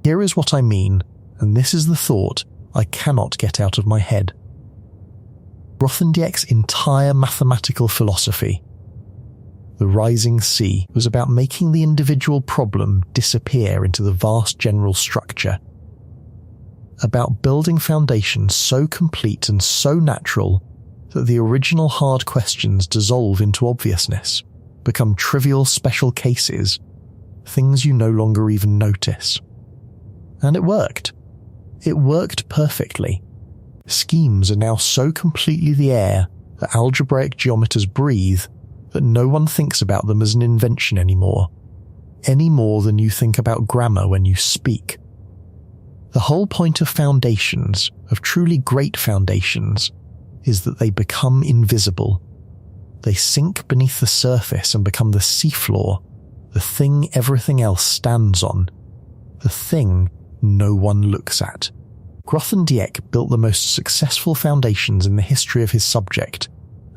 Here is what I mean, and this is the thought I cannot get out of my head. Grothendieck's entire mathematical philosophy, the rising sea, was about making the individual problem disappear into the vast general structure, about building foundations so complete and so natural that the original hard questions dissolve into obviousness, become trivial special cases, things you no longer even notice. And it worked. It worked perfectly. Schemes are now so completely the air that algebraic geometers breathe that no one thinks about them as an invention anymore, any more than you think about grammar when you speak. The whole point of foundations, of truly great foundations, is that they become invisible. They sink beneath the surface and become the seafloor, the thing everything else stands on, the thing no one looks at. Grothendieck built the most successful foundations in the history of his subject,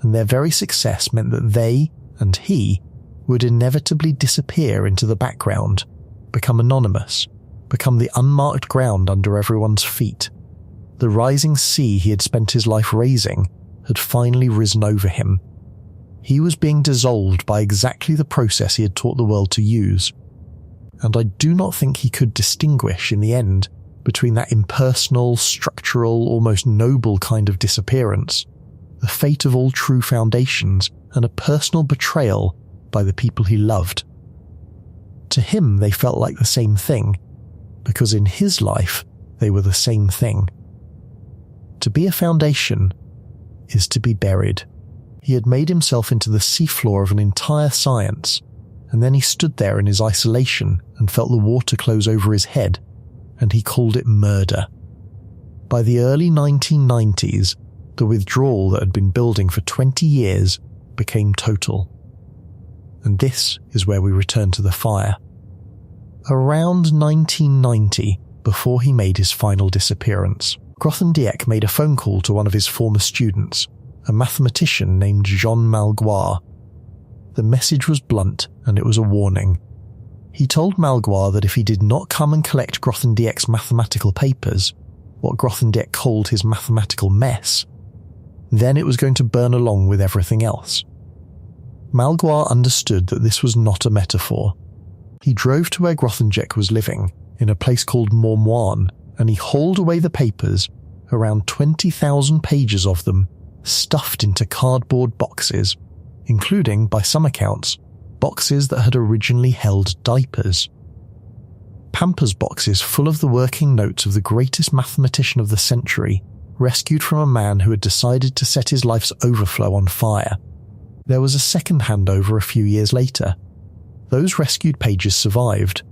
and their very success meant that they, and he, would inevitably disappear into the background, become anonymous, become the unmarked ground under everyone's feet. The rising sea he had spent his life raising had finally risen over him. He was being dissolved by exactly the process he had taught the world to use, and I do not think he could distinguish in the end between that impersonal, structural, almost noble kind of disappearance, the fate of all true foundations, and a personal betrayal by the people he loved. To him they felt like the same thing, because in his life they were the same thing. To be a foundation is to be buried. He had made himself into the seafloor of an entire science, and then he stood there in his isolation and felt the water close over his head, and he called it murder. By the early 1990s, the withdrawal that had been building for 20 years became total. And this is where we return to the fire. Around 1990, before he made his final disappearance, Grothendieck made a phone call to one of his former students, a mathematician named Jean Malgoire. The message was blunt, and it was a warning. He told Malgoire that if he did not come and collect Grothendieck's mathematical papers, what Grothendieck called his mathematical mess, then it was going to burn along with everything else. Malgoire understood that this was not a metaphor. He drove to where Grothendieck was living, in a place called Montmoine, and he hauled away the papers, around 20,000 pages of them, stuffed into cardboard boxes, including, by some accounts, boxes that had originally held diapers. Pampers boxes full of the working notes of the greatest mathematician of the century, rescued from a man who had decided to set his life's overflow on fire. There was a second handover a few years later. Those rescued pages survived.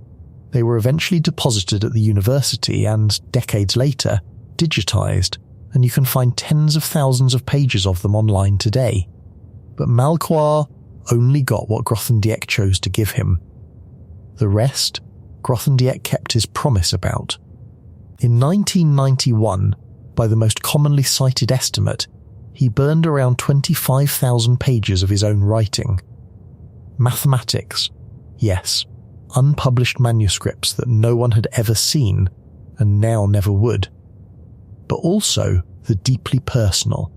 They were eventually deposited at the university and, decades later, digitized, and you can find tens of thousands of pages of them online today. But Malchoir only got what Grothendieck chose to give him. The rest, Grothendieck kept his promise about. In 1991, by the most commonly cited estimate, he burned around 25,000 pages of his own writing. Mathematics, yes, unpublished manuscripts that no one had ever seen, and now never would. But also the deeply personal.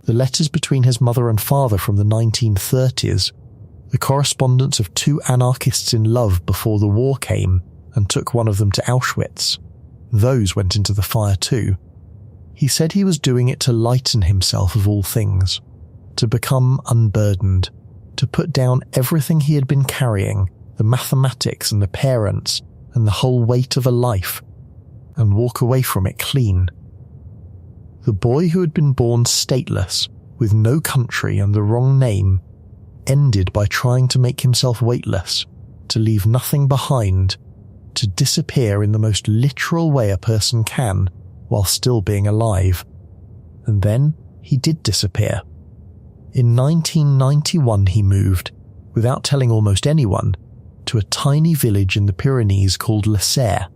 The letters between his mother and father from the 1930s, the correspondence of two anarchists in love before the war came and took one of them to Auschwitz. Those went into the fire too. He said he was doing it to lighten himself of all things, to become unburdened, to put down everything he had been carrying, the mathematics and the parents and the whole weight of a life, and walk away from it clean. The boy who had been born stateless, with no country and the wrong name, ended by trying to make himself weightless, to leave nothing behind, to disappear in the most literal way a person can while still being alive. And then he did disappear. In 1991 he moved, without telling almost anyone, to a tiny village in the Pyrenees called Le Serre,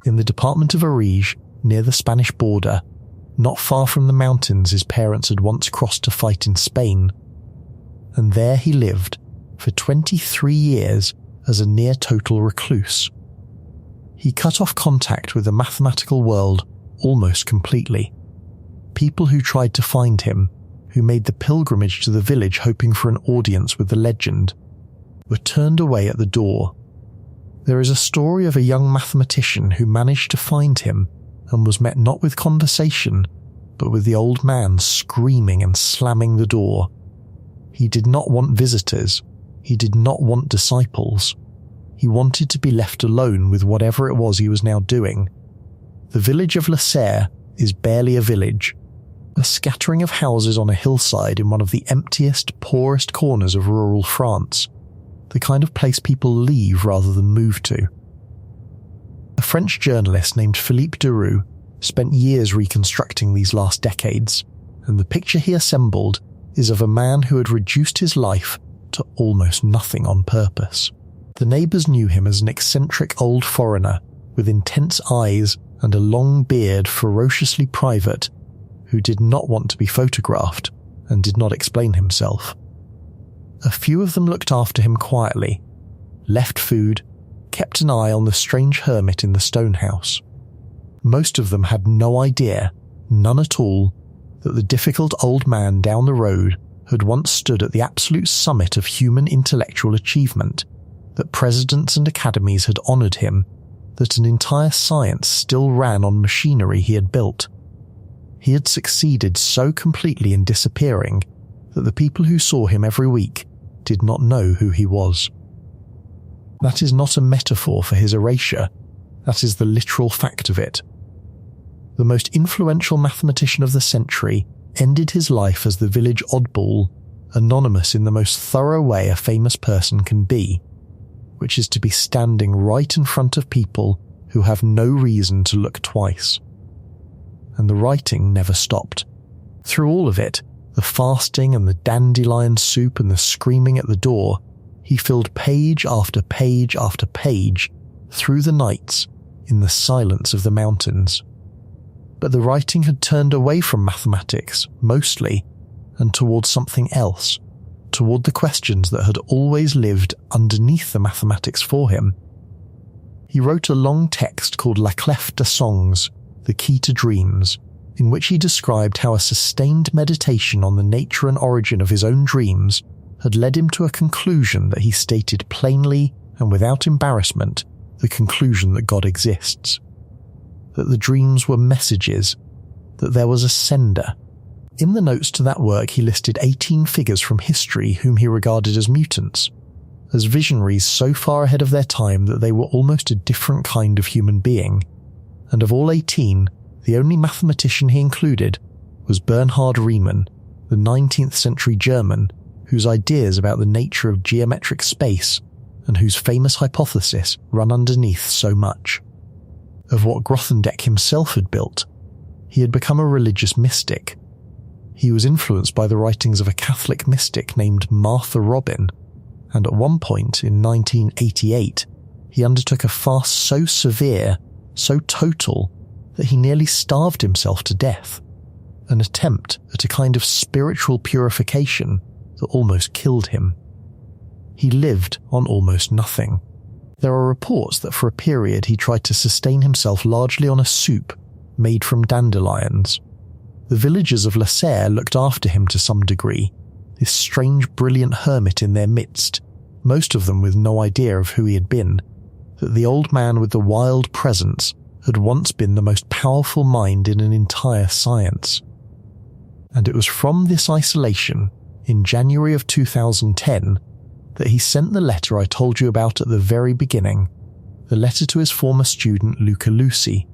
in the department of Ariège, near the Spanish border, not far from the mountains his parents had once crossed to fight in Spain. And there he lived, for 23 years, as a near-total recluse. He cut off contact with the mathematical world almost completely. People who tried to find him, who made the pilgrimage to the village hoping for an audience with the legend, were turned away at the door. There is a story of a young mathematician who managed to find him and was met not with conversation, but with the old man screaming and slamming the door. He did not want visitors. He did not want disciples. He wanted to be left alone with whatever it was he was now doing. The village of Le Serre is barely a village, a scattering of houses on a hillside in one of the emptiest, poorest corners of rural France, the kind of place people leave rather than move to. A French journalist named Philippe Deroux spent years reconstructing these last decades, and the picture he assembled is of a man who had reduced his life to almost nothing on purpose. The neighbours knew him as an eccentric old foreigner with intense eyes and a long beard ferociously private, who did not want to be photographed and did not explain himself. A few of them looked after him quietly, left food, kept an eye on the strange hermit in the stone house. Most of them had no idea, none at all, that the difficult old man down the road had once stood at the absolute summit of human intellectual achievement, that presidents and academies had honoured him, that an entire science still ran on machinery he had built. He had succeeded so completely in disappearing that the people who saw him every week did not know who he was. That is not a metaphor for his erasure, that is the literal fact of it. The most influential mathematician of the century ended his life as the village oddball, anonymous in the most thorough way a famous person can be, which is to be standing right in front of people who have no reason to look twice. And the writing never stopped. Through all of it, the fasting and the dandelion soup and the screaming at the door, he filled page after page after page through the nights in the silence of the mountains. But the writing had turned away from mathematics, mostly, and towards something else, toward the questions that had always lived underneath the mathematics for him. He wrote a long text called La Clef des Songs, The Key to Dreams, in which he described how a sustained meditation on the nature and origin of his own dreams had led him to a conclusion that he stated plainly and without embarrassment, the conclusion that God exists. that the dreams were messages, that there was a sender. In the notes to that work he listed 18 figures from history whom he regarded as mutants, as visionaries so far ahead of their time that they were almost a different kind of human being, and of all 18, the only mathematician he included was Bernhard Riemann, the 19th century German, whose ideas about the nature of geometric space and whose famous hypothesis run underneath so much. Of what Grothendieck himself had built, he had become a religious mystic. He was influenced by the writings of a Catholic mystic named Martha Robin, and at one point in 1988, he undertook a fast so severe, so total, that he nearly starved himself to death, an attempt at a kind of spiritual purification that almost killed him. He lived on almost nothing. There are reports that for a period he tried to sustain himself largely on a soup made from dandelions. The villagers of La Serre looked after him to some degree, this strange brilliant hermit in their midst, most of them with no idea of who he had been, that the old man with the wild presence had once been the most powerful mind in an entire science. And it was from this isolation, in January of 2010, that he sent the letter I told you about at the very beginning, the letter to his former student Luca Lucy.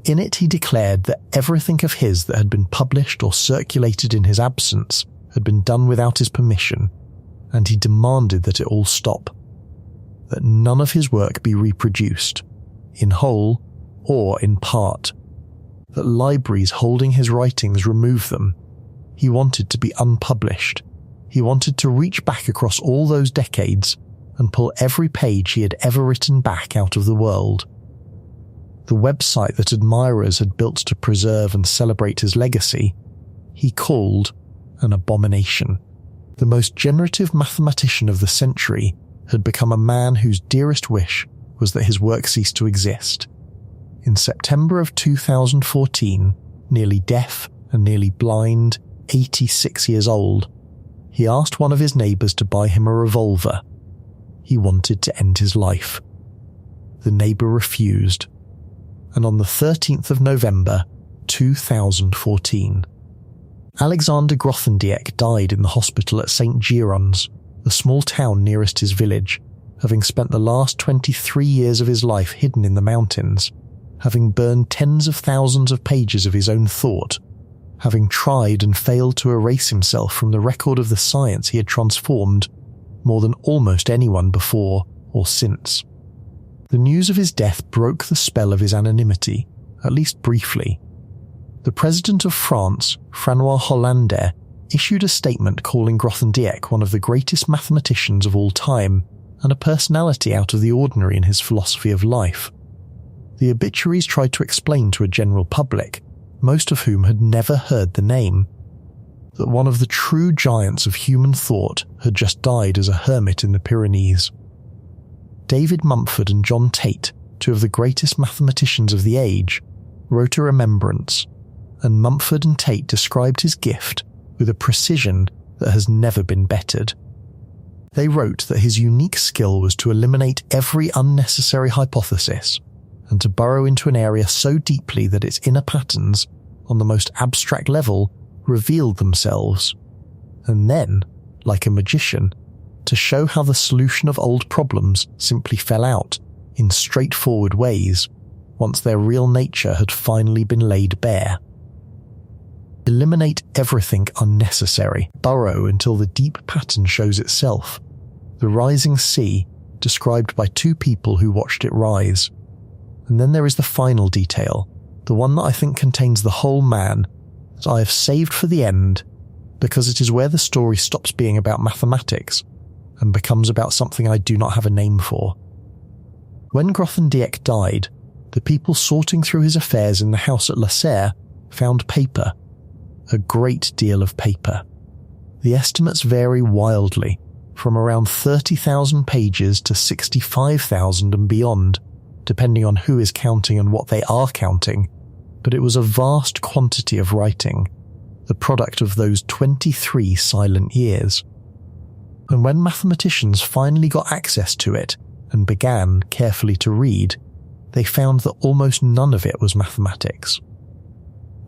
In it he declared that everything of his that had been published or circulated in his absence had been done without his permission, and he demanded that it all stop, that none of his work be reproduced, in whole or in part, that libraries holding his writings remove them. He wanted to be unpublished. He wanted to reach back across all those decades and pull every page he had ever written back out of the world. The website that admirers had built to preserve and celebrate his legacy, he called an abomination. The most generative mathematician of the century had become a man whose dearest wish was that his work cease to exist. In September of 2014, nearly deaf and nearly blind, 86 years old, he asked one of his neighbours to buy him a revolver. He wanted to end his life. The neighbour refused, and on the 13th of November, 2014, Alexander Grothendieck died in the hospital at St. Girons, the small town nearest his village, having spent the last 23 years of his life hidden in the mountains, having burned tens of thousands of pages of his own thought, having tried and failed to erase himself from the record of the science he had transformed more than almost anyone before or since. The news of his death broke the spell of his anonymity, at least briefly. The President of France, François Hollande, issued a statement calling Grothendieck one of the greatest mathematicians of all time and a personality out of the ordinary in his philosophy of life. The obituaries tried to explain to a general public, most of whom had never heard the name, that one of the true giants of human thought had just died as a hermit in the Pyrenees. David Mumford and John Tate, two of the greatest mathematicians of the age, wrote a remembrance, and Mumford and Tate described his gift with a precision that has never been bettered. They wrote that his unique skill was to eliminate every unnecessary hypothesis, and to burrow into an area so deeply that its inner patterns, on the most abstract level, revealed themselves, and then, like a magician, to show how the solution of old problems simply fell out in straightforward ways once their real nature had finally been laid bare. Eliminate everything unnecessary, burrow until the deep pattern shows itself. The rising sea, described by two people who watched it rise. And then there is the final detail, the one that I think contains the whole man, that I have saved for the end, because it is where the story stops being about mathematics and becomes about something I do not have a name for. When Grothendieck died, the people sorting through his affairs in the house at La Serre found paper, a great deal of paper. The estimates vary wildly, from around 30,000 pages to 65,000 and beyond, depending on who is counting and what they are counting, but it was a vast quantity of writing, the product of those 23 silent years. And when mathematicians finally got access to it and began carefully to read, they found that almost none of it was mathematics.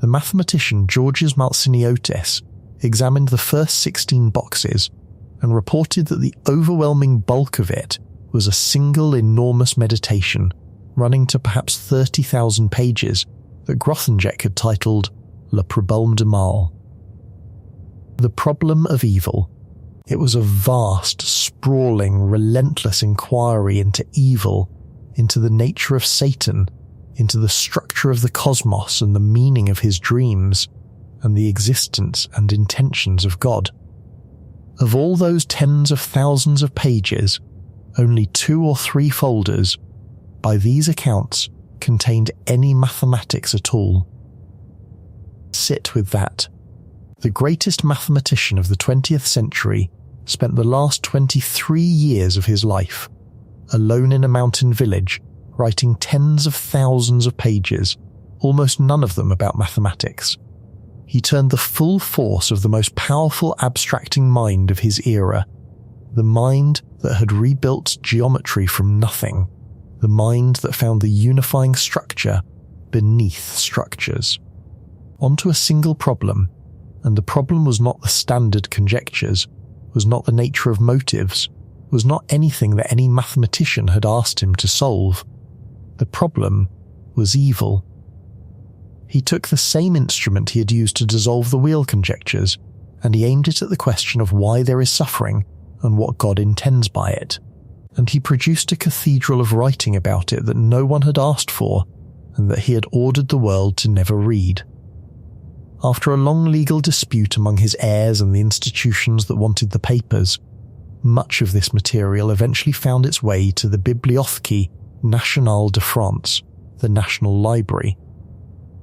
The mathematician Georgios Maltsiniotis examined the first 16 boxes and reported that the overwhelming bulk of it was a single enormous meditation running to perhaps 30,000 pages that Grothendieck had titled Le Problème du Mal. The Problem of Evil. It was a vast, sprawling, relentless inquiry into evil, into the nature of Satan, into the structure of the cosmos and the meaning of his dreams, and the existence and intentions of God. Of all those tens of thousands of pages, only 2 or 3 folders, by these accounts, contained any mathematics at all. Sit with that. The greatest mathematician of the 20th century spent the last 23 years of his life alone in a mountain village, writing tens of thousands of pages, almost none of them about mathematics. He turned the full force of the most powerful abstracting mind of his era, the mind that had rebuilt geometry from nothing, the mind that found the unifying structure beneath structures, onto a single problem, and the problem was not the standard conjectures, was not the nature of motives, was not anything that any mathematician had asked him to solve. The problem was evil. He took the same instrument he had used to dissolve the Weil conjectures, and he aimed it at the question of why there is suffering and what God intends by it, and he produced a cathedral of writing about it that no one had asked for, and that he had ordered the world to never read. After a long legal dispute among his heirs and the institutions that wanted the papers, much of this material eventually found its way to the Bibliothèque Nationale de France, the National Library,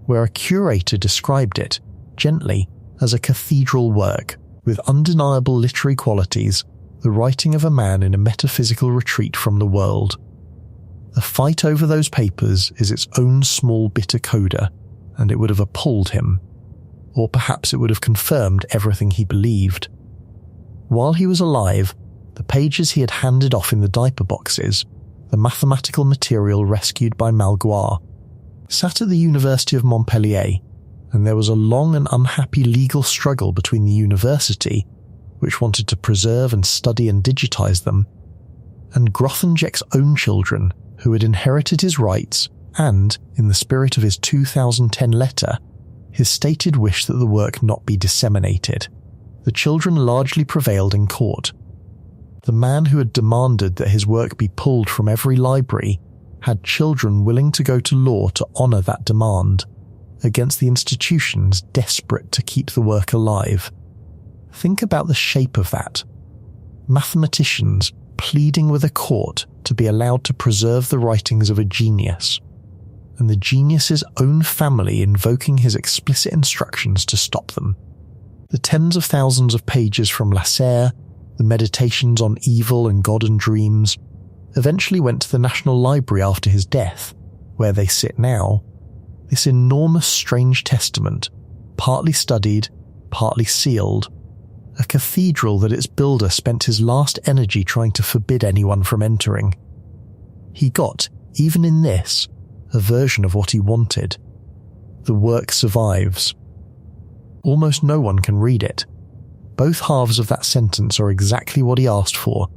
where a curator described it, gently, as a cathedral work, with undeniable literary qualities, the writing of a man in a metaphysical retreat from the world. The fight over those papers is its own small bitter coda, and it would have appalled him. Or perhaps it would have confirmed everything he believed. While he was alive, the pages he had handed off in the diaper boxes, the mathematical material rescued by Malgoire, sat at the University of Montpellier, and there was a long and unhappy legal struggle between the university, which wanted to preserve and study and digitize them, and Grothendieck's own children, who had inherited his rights and, in the spirit of his 2010 letter, his stated wish that the work not be disseminated. The children largely prevailed in court. The man who had demanded that his work be pulled from every library had children willing to go to law to honour that demand, against the institutions desperate to keep the work alive. Think about the shape of that. Mathematicians pleading with a court to be allowed to preserve the writings of a genius, and the genius's own family invoking his explicit instructions to stop them. The tens of thousands of pages from Lasserre, the meditations on evil and God and dreams, eventually went to the National Library after his death, where they sit now. This enormous strange testament, partly studied, partly sealed, a cathedral that its builder spent his last energy trying to forbid anyone from entering. He got, even in this, a version of what he wanted. The work survives. Almost no one can read it. Both halves of that sentence are exactly what he asked for,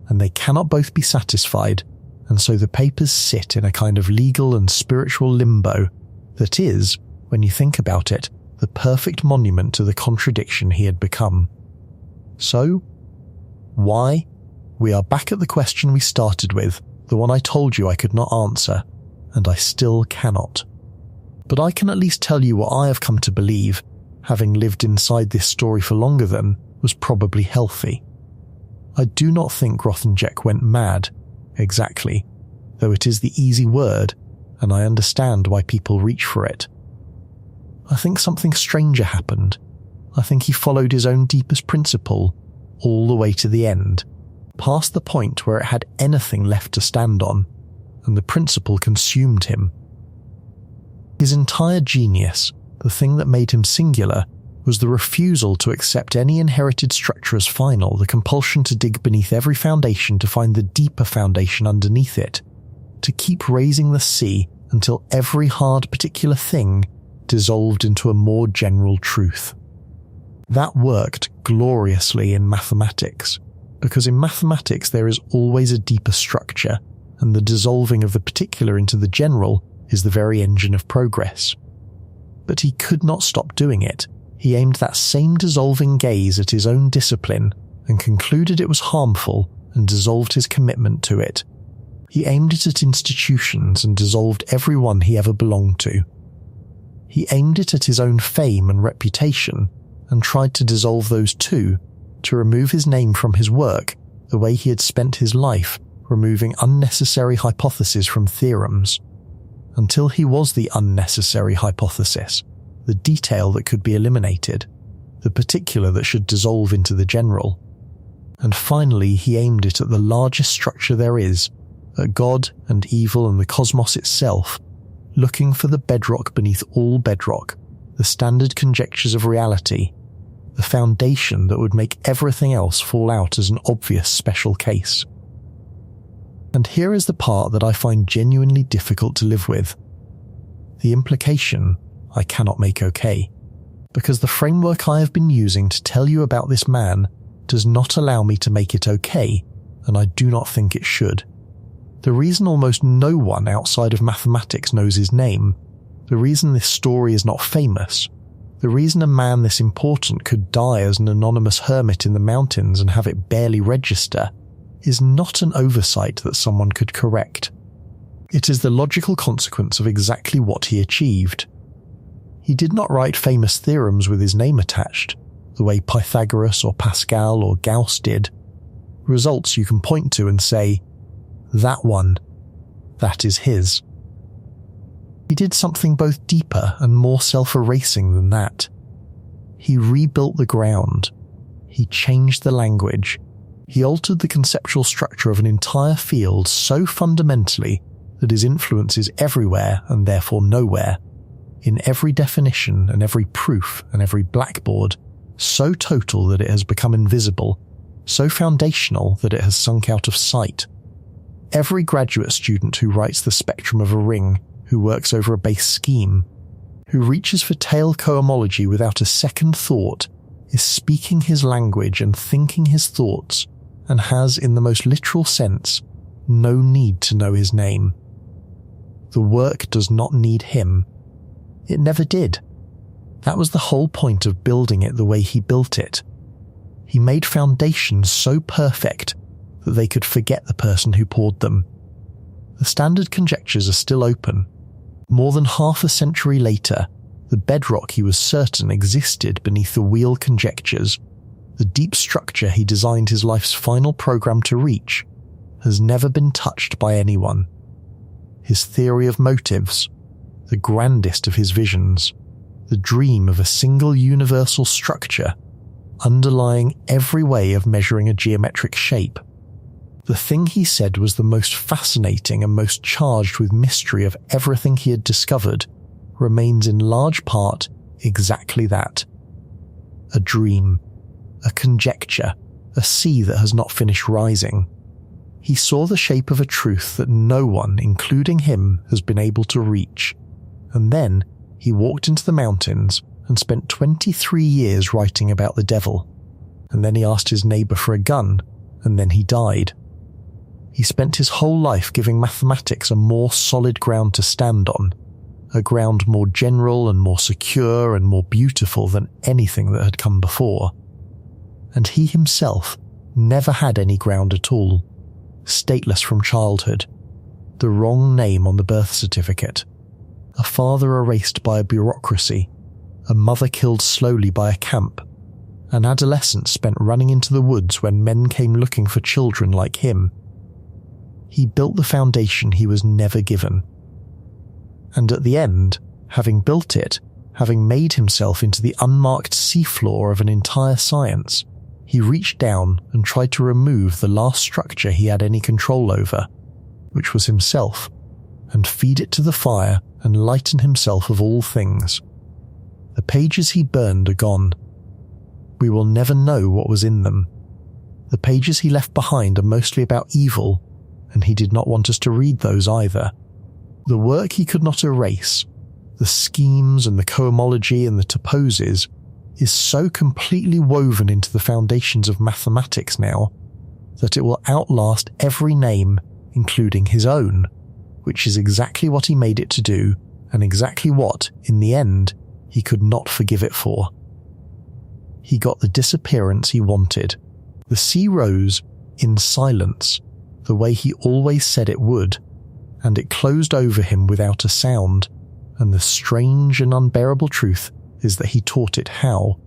and they cannot both be satisfied, and so the papers sit in a kind of legal and spiritual limbo that is, when you think about it, the perfect monument to the contradiction he had become. So, why? We are back at the question we started with, the one I told you I could not answer, and I still cannot. But I can at least tell you what I have come to believe, having lived inside this story for longer than, was probably healthy. I do not think Grothendieck went mad, exactly, though it is the easy word, and I understand why people reach for it. I think something stranger happened. I think he followed his own deepest principle, all the way to the end, past the point where it had anything left to stand on, and the principle consumed him. His entire genius, the thing that made him singular, was the refusal to accept any inherited structure as final, the compulsion to dig beneath every foundation to find the deeper foundation underneath it, to keep raising the sea until every hard particular thing dissolved into a more general truth. That worked gloriously in mathematics, because in mathematics there is always a deeper structure, and the dissolving of the particular into the general is the very engine of progress. But he could not stop doing it. He aimed that same dissolving gaze at his own discipline and concluded it was harmful and dissolved his commitment to it. He aimed it at institutions and dissolved every one he ever belonged to. He aimed it at his own fame and reputation and tried to dissolve those too, to remove his name from his work the way he had spent his life removing unnecessary hypotheses from theorems, until he was the unnecessary hypothesis, the detail that could be eliminated, the particular that should dissolve into the general. And finally he aimed it at the largest structure there is, at God and evil and the cosmos itself, looking for the bedrock beneath all bedrock, the standard conjectures of reality, the foundation that would make everything else fall out as an obvious special case. And here is the part that I find genuinely difficult to live with. The implication I cannot make okay, because the framework I have been using to tell you about this man does not allow me to make it okay, and I do not think it should. The reason almost no one outside of mathematics knows his name, the reason this story is not famous, the reason a man this important could die as an anonymous hermit in the mountains and have it barely register, is not an oversight that someone could correct. It is the logical consequence of exactly what he achieved. He did not write famous theorems with his name attached, the way Pythagoras or Pascal or Gauss did. Results you can point to and say, that one, that is his. He did something both deeper and more self-erasing than that. He rebuilt the ground. He changed the language. He altered the conceptual structure of an entire field so fundamentally that his influence is everywhere and therefore nowhere, in every definition and every proof and every blackboard, so total that it has become invisible, so foundational that it has sunk out of sight. Every graduate student who writes the spectrum of a ring, who works over a base scheme, who reaches for tail cohomology without a second thought, is speaking his language and thinking his thoughts, and has, in the most literal sense, no need to know his name. The work does not need him. It never did. That was the whole point of building it the way he built it. He made foundations so perfect that they could forget the person who poured them. The standard conjectures are still open. More than half a century later, the bedrock he was certain existed beneath the Weil conjectures, the deep structure he designed his life's final program to reach, has never been touched by anyone. His theory of motives, the grandest of his visions, the dream of a single universal structure, underlying every way of measuring a geometric shape. The thing he said was the most fascinating and most charged with mystery of everything he had discovered, remains in large part exactly that. A dream, a conjecture, a sea that has not finished rising. He saw the shape of a truth that no one, including him, has been able to reach. And then he walked into the mountains and spent 23 years writing about the devil. And then he asked his neighbour for a gun, and then he died. He spent his whole life giving mathematics a more solid ground to stand on, a ground more general and more secure and more beautiful than anything that had come before. And he himself never had any ground at all, stateless from childhood, the wrong name on the birth certificate, a father erased by a bureaucracy, a mother killed slowly by a camp, an adolescent spent running into the woods when men came looking for children like him. He built the foundation he was never given. And at the end, having built it, having made himself into the unmarked seafloor of an entire science, he reached down and tried to remove the last structure he had any control over, which was himself, and feed it to the fire and lighten himself of all things. The pages he burned are gone. We will never know what was in them. The pages he left behind are mostly about evil, and he did not want us to read those either. The work he could not erase, the schemes and the cohomology and the toposes, is so completely woven into the foundations of mathematics now that it will outlast every name, including his own, which is exactly what he made it to do, and exactly what, in the end, he could not forgive it for. He got the disappearance he wanted. The sea rose in silence, the way he always said it would, and it closed over him without a sound, and the strange and unbearable truth is that he taught it how,